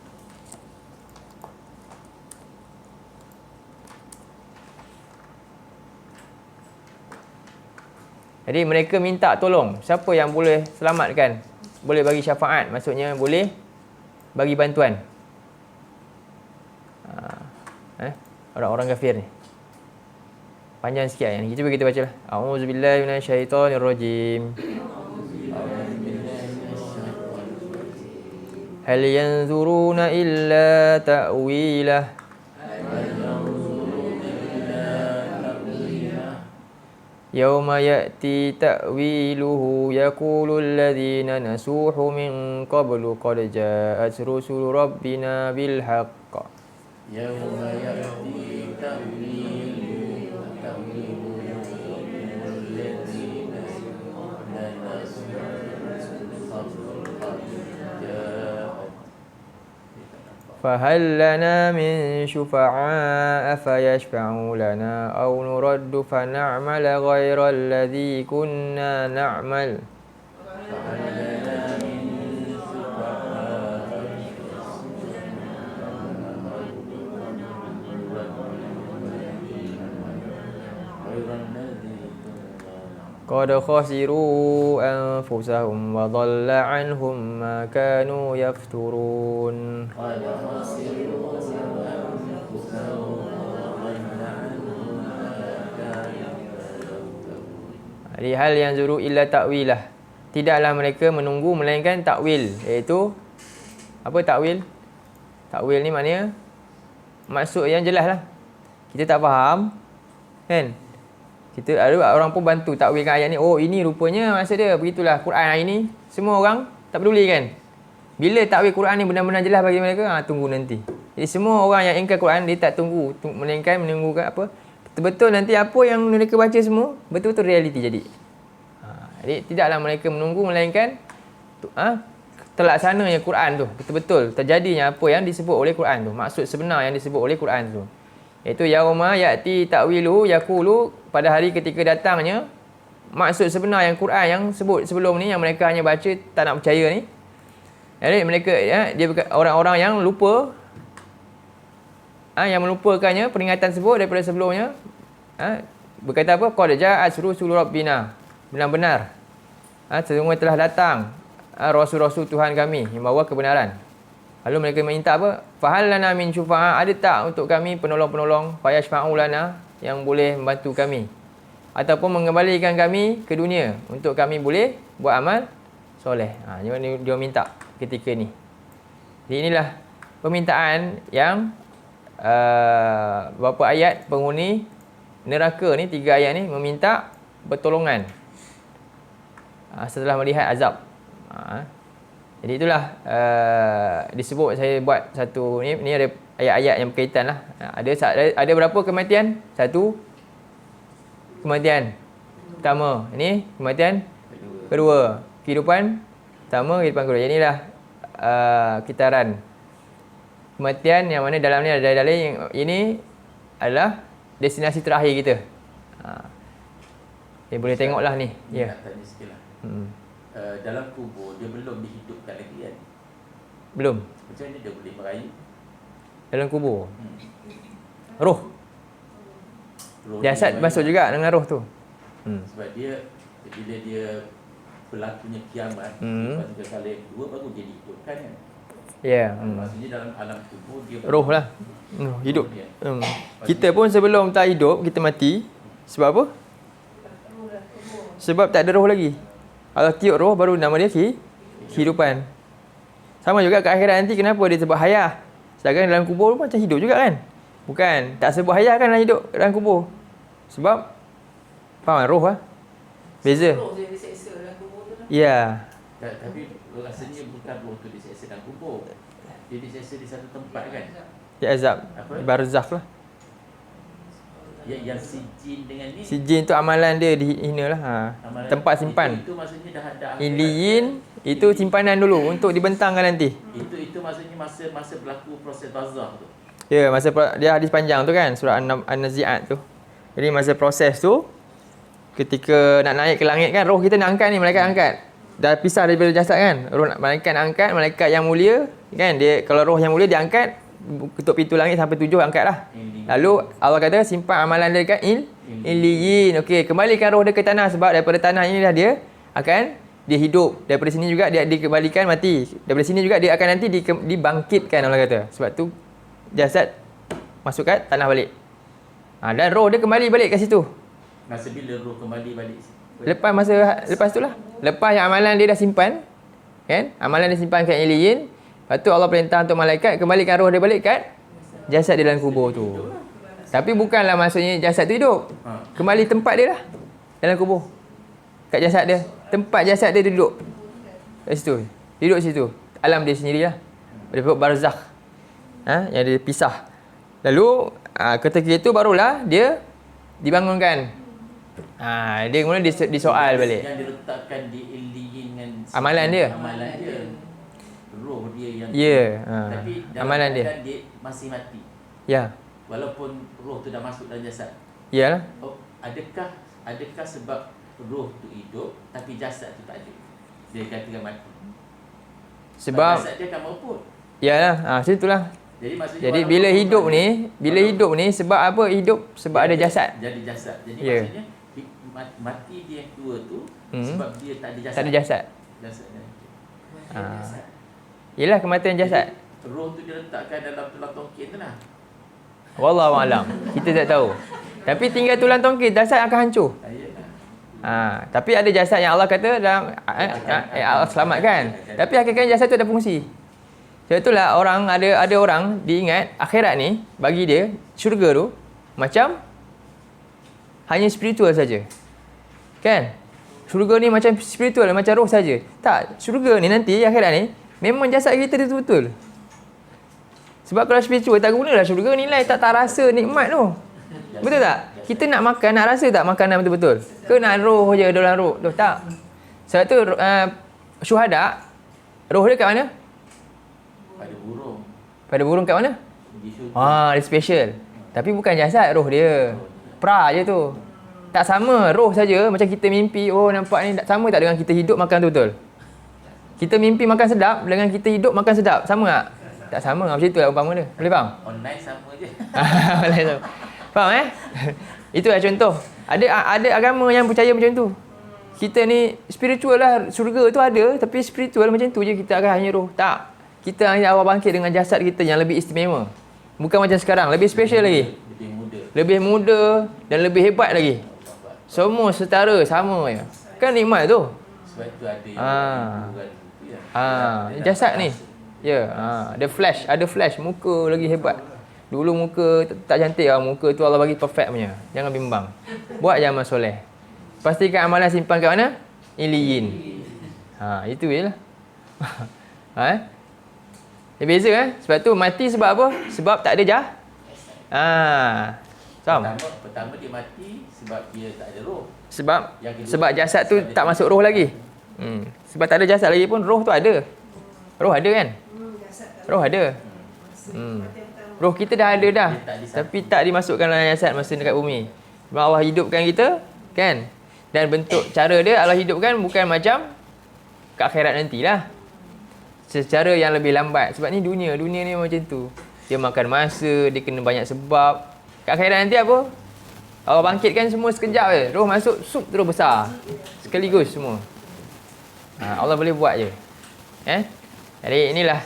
Speaker 1: Jadi mereka minta tolong. Siapa yang boleh selamatkan? Boleh bagi syafaat. Maksudnya boleh bagi bantuan. Orang-orang kafir ni. Panjang sikit ayat ni. Cuba kita baca lah. A'udzubillahi minasyaitonirrajim. Hal yanzuruna illa ta'wilah. Yawma ya'ti ta'wiluhu yaqulu alladhina nasuhu min qablu qad ja'at rusulu rabbina bil haqq.
Speaker 2: Yawma ya'ti ta'wiluhu alladhina nasuhu
Speaker 1: فهل لنا من شفعاء فيشفعوا لنا أو نرد فنعمل غير الذي كنا نعمل قد خسروا أنفسهم وضل عنهم ما كانوا يفترون. Jadi hal yang zuru illa ta'wilah. Tidaklah mereka menunggu melainkan takwil, iaitu apa takwil? Takwil ni maknanya maksud yang jelas lah. Kita tak faham kan? Kita ada orang pun bantu takwilkan ayat ni. Oh, ini rupanya maksud dia. Begitulah Quran hari ni. Semua orang tak peduli kan? Bila takwil Quran ni benar-benar jelas bagi mereka, tunggu nanti. Jadi semua orang yang ingkar Quran, dia tak tunggu. Melainkan menunggu apa? Betul-betul nanti apa yang mereka baca semua, betul-betul realiti jadi. Jadi tidaklah mereka menunggu melainkan terlaksananya Quran tu. Betul-betul terjadinya apa yang disebut oleh Quran tu. Maksud sebenar yang disebut oleh Quran tu. Iaitu yauma ya'ti ta'wilu yaqulu, pada hari ketika datangnya maksud sebenar yang Quran yang sebut sebelum ni, yang mereka hanya baca tak nak percaya ni. Jadi mereka dia orang-orang yang lupa, yang melupakannya peringatan sebut daripada sebelumnya, berkata apa? Qad ja'at rusulu rabbina, benar-benar sesungguhnya telah datang rasul-rasul Tuhan kami yang bawa kebenaran. Lalu mereka minta apa? Fahal lana min syufa'a, ada tak untuk kami penolong-penolong, fayashfa'u lana, yang boleh membantu kami ataupun mengembalikan kami ke dunia untuk kami boleh buat amal soleh. Dia minta ketika ni. Jadi inilah permintaan yang beberapa ayat penghuni neraka ni, 3 ayat ni meminta pertolongan setelah melihat azab. Jadi itulah disebut, saya buat satu ni ada ayat-ayat yang berkaitan lah. Ada berapa kematian? 1 kematian pertama. Ini kematian kedua. Kehidupan pertama, kehidupan kedua. Jadi inilah kitaran kematian yang mana dalam ni ada dalil yang ini adalah destinasi terakhir kita. Boleh tengoklah ni. Ya.
Speaker 2: Tanya sikit lah. Dalam kubur dia belum dihidupkan lagi kan?
Speaker 1: Belum.
Speaker 2: Macam mana dia boleh merayu?
Speaker 1: Dalam kubur. Roh.
Speaker 2: dia
Speaker 1: Jasad masuk juga dengan roh tu.
Speaker 2: Sebab dia bila dia berlakunya kiamat, lepas tu kali kedua baru dia dihidupkan kan?
Speaker 1: Ya.
Speaker 2: Maksudnya dalam alam kubur dia
Speaker 1: Roh lah. Hidup. Kita pun sebelum tak hidup, kita mati. Sebab apa? Sebab tak ada roh lagi. Kalau tiup roh baru nama dia kehidupan. Sama juga ke akhirat nanti, kenapa dia sebut hayah? Sedangkan dalam kubur macam hidup juga kan? Bukan, tak sebut hayah kan dalam hidup dalam kubur. Sebab faham roh lah. Beza.
Speaker 3: Roh dia diseksa dalam kubur tu lah.
Speaker 1: Ya.
Speaker 2: Tapi rasanya bukan roh tu diseksa dalam kubur. Dia diseksa di satu tempat kan?
Speaker 1: Dia azab.
Speaker 2: Apa?
Speaker 1: Barzakh lah.
Speaker 2: Yang sijin dengan ni,
Speaker 1: Sijin tu amalan dia dihina lah.
Speaker 2: amalan
Speaker 1: Tempat simpan.
Speaker 2: Itu maksudnya dah ada akhirat.
Speaker 1: Iliyin itu simpanan dulu untuk dibentangkan nanti.
Speaker 2: Itu maksudnya masa berlaku proses barzakh tu.
Speaker 1: Ya, dia hadis panjang tu kan, surah An-Nazi'at tu. Jadi masa proses tu, ketika nak naik ke langit kan, roh kita nak angkat ni, malaikat angkat. Dah pisah daripada jasad kan. Malaikat nak angkat, malaikat yang mulia kan, dia kalau roh yang mulia dia angkat, ketuk pintu langit sampai 7 angkat lah. Lalu Allah kata simpan amalan dia dekat Illiyin. Okey, kembalikan roh dia ke tanah sebab daripada tanah ini dah dia akan dia hidup. Daripada sini juga dia dikembalikan mati. Daripada sini juga dia akan nanti dibangkitkan Allah kata. Sebab tu jasad masuk kat tanah balik. Dan roh dia kembali balik kat situ.
Speaker 2: Masa bila roh kembali balik?
Speaker 1: Lepas tu lah. Lepas yang amalan dia dah simpan, kan? Amalan dia simpan kat Illiyin. Lepas tu Allah perintah untuk malaikat kembalikan roh dia balik kat jasad dia dalam kubur tu. Tapi bukanlah maksudnya jasad tu hidup. Kembali tempat dia lah dalam kubur. Kat jasad dia. Tempat jasad dia duduk. Kat situ. Duduk situ. Alam dia sendirilah. Dia sebut barzakh. Yang dia pisah. Lalu ketika itu barulah dia dibangunkan. Dia kemudian disoal balik.
Speaker 2: Yang diletakkan di Illiyin dengan
Speaker 1: Amalan dia.
Speaker 2: Amalan dia. Roh dia yang tapi dalam
Speaker 1: amalan dia
Speaker 2: masih mati.
Speaker 1: Ya.
Speaker 2: Walaupun roh tu dah masuk dalam jasad.
Speaker 1: Iyalah.
Speaker 2: Adakah sebab roh tu hidup tapi jasad tu tak ada? Dia katakan mati.
Speaker 1: Sebab
Speaker 2: jasad dia akan maupun.
Speaker 1: Iyalah, macam itulah. Jadi bila hidup ni sebab apa hidup? Sebab ada jasad.
Speaker 2: Jadi jasad. Jadi maksudnya mati dia yang tua tu sebab dia tak ada jasad.
Speaker 1: Tak ada jasad.
Speaker 2: Jasadnya.
Speaker 1: Yelah kematian jasad.
Speaker 2: Roh tu diletakkan dalam tulang tongkit tu lah.
Speaker 1: Wallahu alam. Kita tak tahu. Tapi tinggal tulang tongkit, jasad akan hancur. Tapi ada jasad yang Allah kata dalam Allah selamatkan. Tapi hakikatnya jasad tu ada fungsi. Sebab itulah ada orang diingat akhirat ni bagi dia syurga tu macam hanya spiritual saja. Kan? Syurga ni macam spiritual, macam roh saja. Tak, syurga ni nanti akhirat ni memang jasad kita tu betul. Sebab kalau spiritual tak gunalah syurga nilai tak rasa nikmat tu. Betul tak? Kita nak makan, nak rasa tak makanan betul-betul? Ke nak roh je dalam roh? Tak. Sebab tu syuhada, roh dia kat mana?
Speaker 2: Pada burung.
Speaker 1: Pada burung kat mana? Dia special. Tapi bukan jasad roh dia. Pra je tu. Tak sama, roh saja macam kita mimpi, nampak ni tak sama tak dengan kita hidup makan tu betul? Kita mimpi makan sedap dengan kita hidup makan sedap, sama tak? Tak sama, macam itulah umpama dia. Boleh faham?
Speaker 2: Online sama je.
Speaker 1: Boleh tahu. Faham Itulah contoh. Ada agama yang percaya macam tu. Kita ni spiritual lah, surga tu ada, tapi spiritual macam tu je, kita akan hanya roh. Tak. Kita hanya awal bangkit dengan jasad kita yang lebih istimewa. Bukan macam sekarang, lebih special lagi. Lebih muda dan lebih hebat lagi. Semua setara, sama je. Kan nikmat tu.
Speaker 2: Sebab tu ada yang
Speaker 1: jasad ni. Ada flash, muka lagi hebat. Dulu muka tak cantik lah, muka tu Allah bagi perfect punya. Jangan bimbang. Buat je amal soleh. Pastikan amalan simpan kat mana? Illiyin. Itu je lah. Dia beza Sebab tu mati sebab apa? Sebab tak ada
Speaker 2: Pertama dia mati sebab dia tak ada roh.
Speaker 1: Sebab jasad tu tak masuk roh lagi. Sebab tak ada jasad lagi pun roh tu ada. Roh ada kan? Roh ada. Roh kita dah ada dah. Tapi tak dimasukkan dalam jasad masa dekat bumi. Sebab Allah hidupkan kita, kan? Dan bentuk cara dia Allah hidupkan bukan macam ke akhirat nantilah. Secara yang lebih lambat. Sebab ni dunia ni macam tu. Dia makan masa, dia kena banyak sebab. Kat akhirat nanti apa? Allah bangkitkan semua sekejap je. Roh masuk, sup terus besar. Sekaligus semua. Allah boleh buat je. Jadi inilah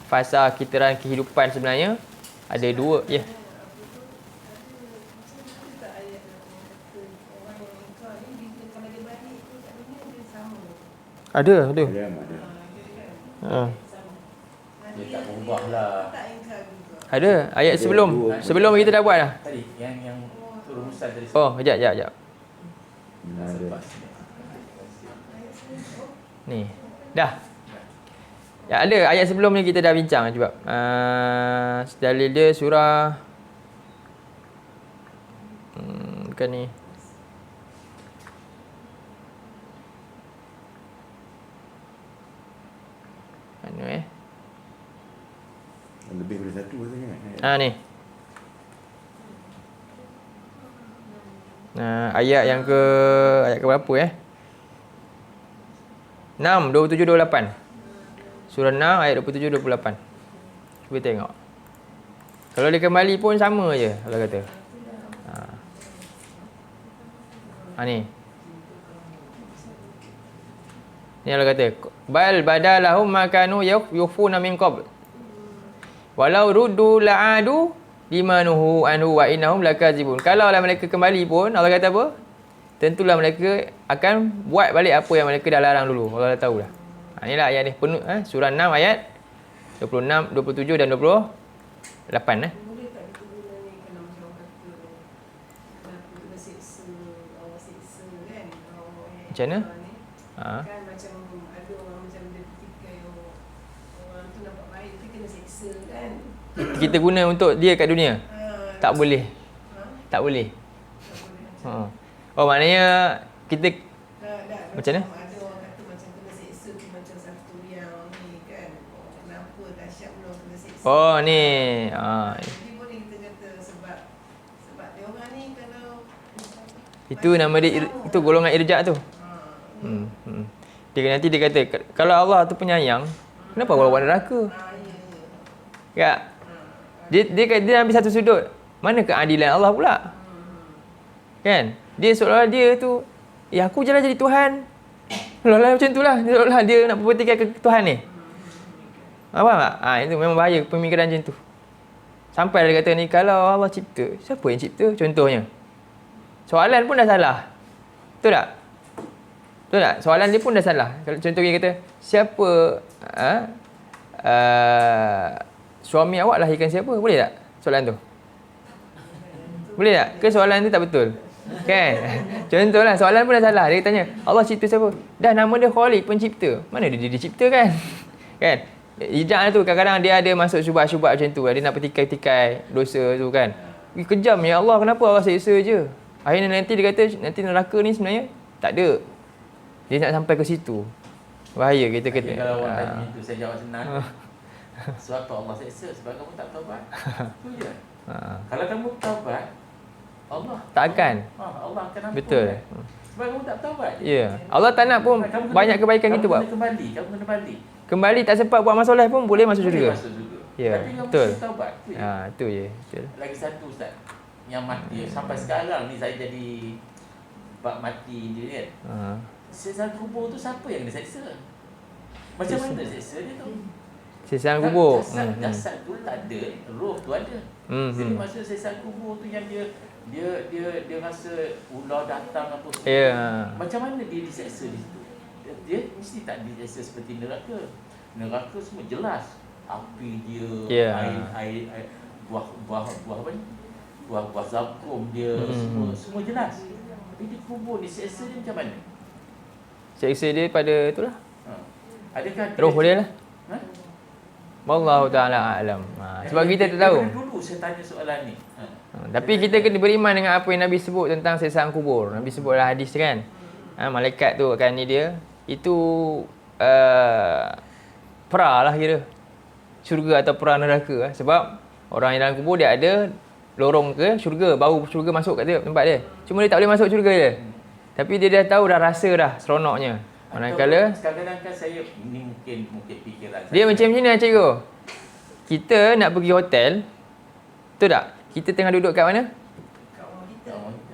Speaker 1: fasa kitaran kehidupan sebenarnya. Ada dua. Ada.
Speaker 2: Dia tak berubah lah.
Speaker 1: Ada. Ayat sebelum kita dah buat dah.
Speaker 2: Tadi yang rumusan dari
Speaker 1: Kejap. Ni. Dah. Ya, ada ayat sebelum ni kita dah bincang cuba. Dalil dia surah bukan ni.
Speaker 6: lebih daripada satu rasanya kan.
Speaker 1: Ni. Ayat yang ayat ke berapa 6, 27, 28. Surah 6 ayat 27, 28. Cuba tengok. Kalau dia kembali pun sama je Allah kata. Ni. Ni Allah kata, bal badalahum ma kanu yufuna min qabl. Walau ruddu la'adu limanuhu anhu wa innahum lakazibun. Kalau lah mereka kembali pun, Allah kata apa? Tentulah mereka akan buat balik apa yang mereka dah larang dulu. Allah dah tahu dah. Inilah ayat ni. Penuh, surah 6 ayat 26, 27 dan 28.
Speaker 3: Boleh tak kita guna ni kalau macam orang kata kenapa kena seksa, Allah seksa kan?
Speaker 1: Macam mana?
Speaker 3: Kan macam ada orang macam dia fikir orang tu nampak baik tapi kena seksa kan?
Speaker 1: Kita guna untuk dia kat dunia. Tak boleh. Tak boleh. Oh, maknanya kita macam mana?
Speaker 3: Ada orang kata macam kena seksa tu macam satu yang ni kan. Kenapa dahsyat pula kena seksa?
Speaker 1: Oh, ni.
Speaker 3: Jadi boleh kita kata sebab dia orang ni kalau
Speaker 1: Itu nama dia, itu golongan irja' tu. Nanti dia kata, kalau Allah tu penyayang, kenapa Allah buat neraka? Ya. Dia ambil satu sudut. Mana keadilan Allah pula? Kan? Dia seolah dia tu, aku je lah jadi Tuhan. Seolah macam tu lah. Seolah dia nak perhatikan ke Tuhan ni. Faham tak? Itu memang bahaya pemikiran macam tu. Sampai dia kata ni, kalau Allah cipta, siapa yang cipta? Contohnya. Soalan pun dah salah. Betul tak? Betul tak? Soalan dia pun dah salah. Kalau contoh dia kata, siapa suami awak lahirkan siapa? Boleh tak? Soalan tu. Boleh tak? Ke soalan tu tak betul? Kan? Contohlah, soalan pun dah salah. Dia tanya, Allah cipta siapa? Dah nama dia Khaliq, pencipta. Mana dia diciptakan? Kan? Ijak tu kadang-kadang dia ada masuk syubhat-syubhat macam tu. Dia nak petikai-petikai dosa tu kan. Kejam ya Allah, kenapa Allah seksa je? Akhirnya nanti dia kata, nanti neraka ni sebenarnya tak ada. Dia nak sampai ke situ. Bahaya kita kata.
Speaker 2: Kalau orang tanya macam tu, saya jawab senang. Sebab tu Allah seksa, sebab kamu tak taubat. Itu je. Kalau kamu taubat, Allah
Speaker 1: akan.
Speaker 2: Allah akan ampun.
Speaker 1: Betul.
Speaker 2: Kan? Sebab kamu tak taubat.
Speaker 1: Ya. Allah tak nak pun banyak kebaikan kita buat.
Speaker 2: Kamu kena balik.
Speaker 1: Kembali tak sempat buat masalah pun boleh masuk syurga. Ya,
Speaker 2: tapi kamu
Speaker 1: betul.
Speaker 2: mesti taubat.
Speaker 1: Itu je. Betul.
Speaker 2: Lagi satu Ustaz, yang mati sampai sekarang ni saya jadi bab mati dia kan. Siksa kubur tu siapa yang dia seksa? Macam mana seksa dia tu?
Speaker 1: Siksa kubur.
Speaker 2: Jasad tu tak ada, roh tu ada. Jadi maksud siksa kubur tu yang dia rasa ular datang apa semua.
Speaker 1: Yeah.
Speaker 2: Macam mana dia diseksa di situ? Dia mesti tak diseksa seperti neraka. Neraka semua jelas. Api dia, air buah apa ni? Buah zakum dia, semua jelas. Tapi di kubur diseksa dia macam mana?
Speaker 1: Seksa dia pada itulah.
Speaker 2: Adakah
Speaker 1: roh dia lah. Wallahu ta'ala a'lam. Sebab kita tak tahu.
Speaker 2: Dulu saya tanya soalan ni.
Speaker 1: Tapi kita kena beriman dengan apa yang Nabi sebut tentang siksaan kubur. Nabi sebutlah hadis kan. Malaikat tu akan ni dia. Itu pera lah kira. Syurga atau pera neraka. Sebab orang yang dalam kubur dia ada lorong ke syurga. Bau syurga masuk kat dia, tempat dia. Cuma dia tak boleh masuk syurga dia. Tapi dia dah tahu, dah rasa dah seronoknya. Manakala
Speaker 2: kadang-kadang kan saya ni mungkin fikiran
Speaker 1: dia macam ni cikgu. Kita nak pergi hotel. Betul tak? Kita tengah duduk kat mana?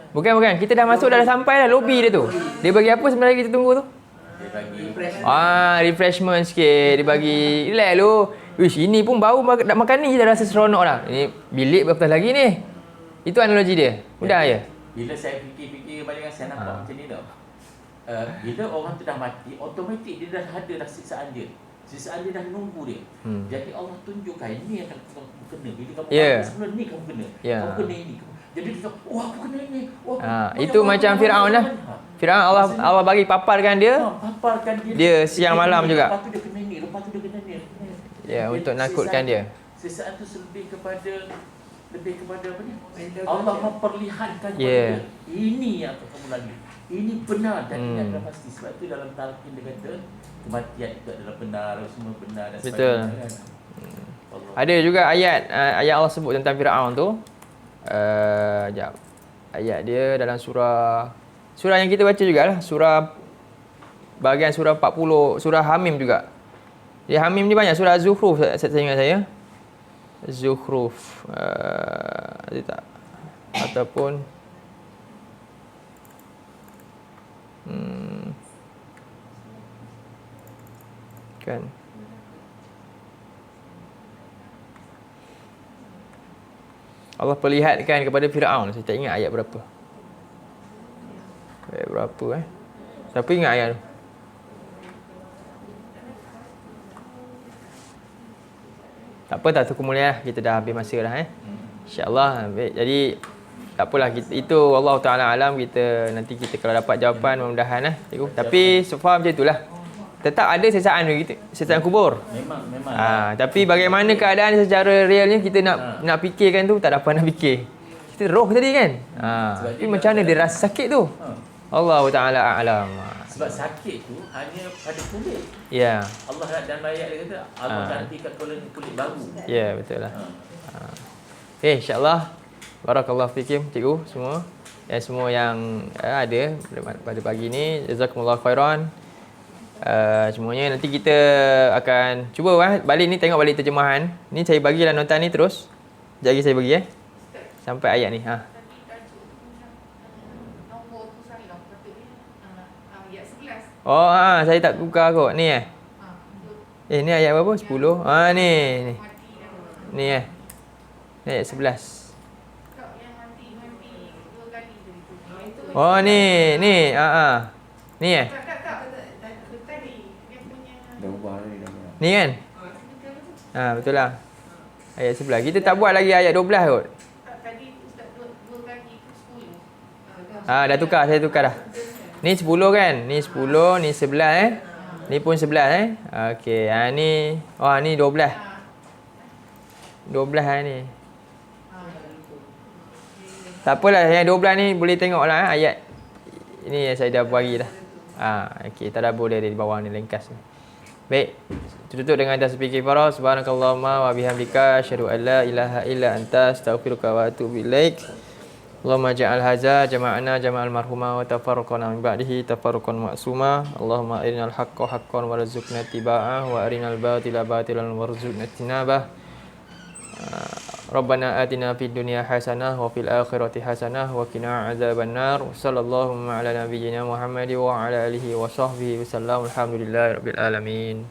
Speaker 1: Bukan. Kita dah masuk, dah sampai dah lobby dia tu. Dia bagi apa sebenarnya kita tunggu tu?
Speaker 2: Dia bagi
Speaker 1: refreshment sikit. Dia bagi relax lu. Wish, ini pun bau nak makan ni dah rasa seronok dah. Ini bilik berapa lagi ni? Itu analogi dia. Mudah ya.
Speaker 2: Bila saya fikir-fikir balik kan saya nampak macam ni tau. Bila orang tu dah mati, automatik dia dah ada dah siksaan dia. Siksaan dia dah menunggu dia. Jadi Allah tunjukkan ini yang kamu kena. Bila kamu sebelum ni kamu kena. Kamu kena ini. Jadi dia cakap, aku kena ini.
Speaker 1: Itu macam Firaun lah. Firaun Allah bagi paparkan dia.
Speaker 2: Paparkan dia.
Speaker 1: Dia siang malam juga.
Speaker 2: Lepas tu dia kena ni, lepas tu dia kena ni.
Speaker 1: Ya, untuk nakutkan dia.
Speaker 2: Siksaan tu lebih kepada apa ni? Allah memperlihatkan kepada dia. Ini yang kamu lagi. Ini benar dan ingatlah pasti. Sebab tu dalam talqin dia kata kematian itu adalah benar, semua benar dan sebagainya. Betul.
Speaker 1: Ada juga ayat ayat Allah sebut tentang Firaun tu. Jap. Ayat dia dalam surah yang kita baca jugalah, bahagian surah 40, surah Hamim juga. Di Hamim ni banyak surah Zukhruf saya ingat saya. Zukhruf ada tak? Ataupun kan Allah perlihatkan kepada Firaun. Saya tak ingat ayat berapa. Ayat berapa Siapa ingat ayat tu? Tak apa, tak tu kemuliaan lah. Kita dah habis masa dah InsyaAllah. Jadi tak apalah, itu Allah Ta'ala alam. Nanti kita kalau dapat jawapan mudah-mudahan cikgu. Tapi so far macam itulah. Tetap ada sesaan kita, sesaan kubur.
Speaker 2: Memang.
Speaker 1: Tapi bagaimana keadaan secara realnya kita nak fikirkan tu tak dapat nak fikir. Kita roh tadi kan. Tapi macam mana dia rasa sakit tu? Allah Ta'ala a'lam.
Speaker 2: Sebab sakit tu hanya pada kulit.
Speaker 1: Ya.
Speaker 2: Allah dalam ayat dia kata Allah gantikan kulit baru.
Speaker 1: Ya, betul lah. Okay, insyaAllah. Barakallahu fikim cikgu semua. Dan semua yang ada pada pagi ni. Jazakumullah khairan. Semuanya nanti kita akan cuba balik ni, tengok balik terjemahan. Ni saya bagilah nota ni terus. Sekejap lagi saya bagi sampai ayat ni. Oh, saya tak tukar kot. Ni ni ayat berapa? 10. Ni. Ni Ni ayat 11. Oh, ni. Ni
Speaker 6: Dah ubah ni dah.
Speaker 1: Ni kan? Betul lah. Ayat 11. Kita tak buat lagi ayat 12 kot. Dah tukar. Saya tukar dah. Ni 10 kan? Ni 10. Ni 11 Ni pun 11 Okey. Ni. Ni 12. 12 ni. Tak apalah. Yang 12 ni boleh tengok lah ayat. Ini yang saya dah bagi dah. Okey. Tadabbur dia di bawah ni. Ringkas ni. Baik, tutup dengan tasbih kifarah. Subhanakallahumma wa bihamdika asyhadu an la ilaha illa anta astaghfiruka wa atubu ilaik. Allahumma ja'al hadza jama'ana jama'al marhuma wa tafarraqna min ba'dihi tafarruqan ma'suma. Allahumma arinal haqqa haqqan warzuqna ittiba'ah wa arinal batila batilan warzuqna ijtinabah. Rabbana atina fid dunya hasanah wa fil akhirati hasanah wa qina adzabannar. Sallallahu ala nabiyyina Muhammad wa ala alihi wa sahbihi wasallam. Alhamdulillahirabbil alamin.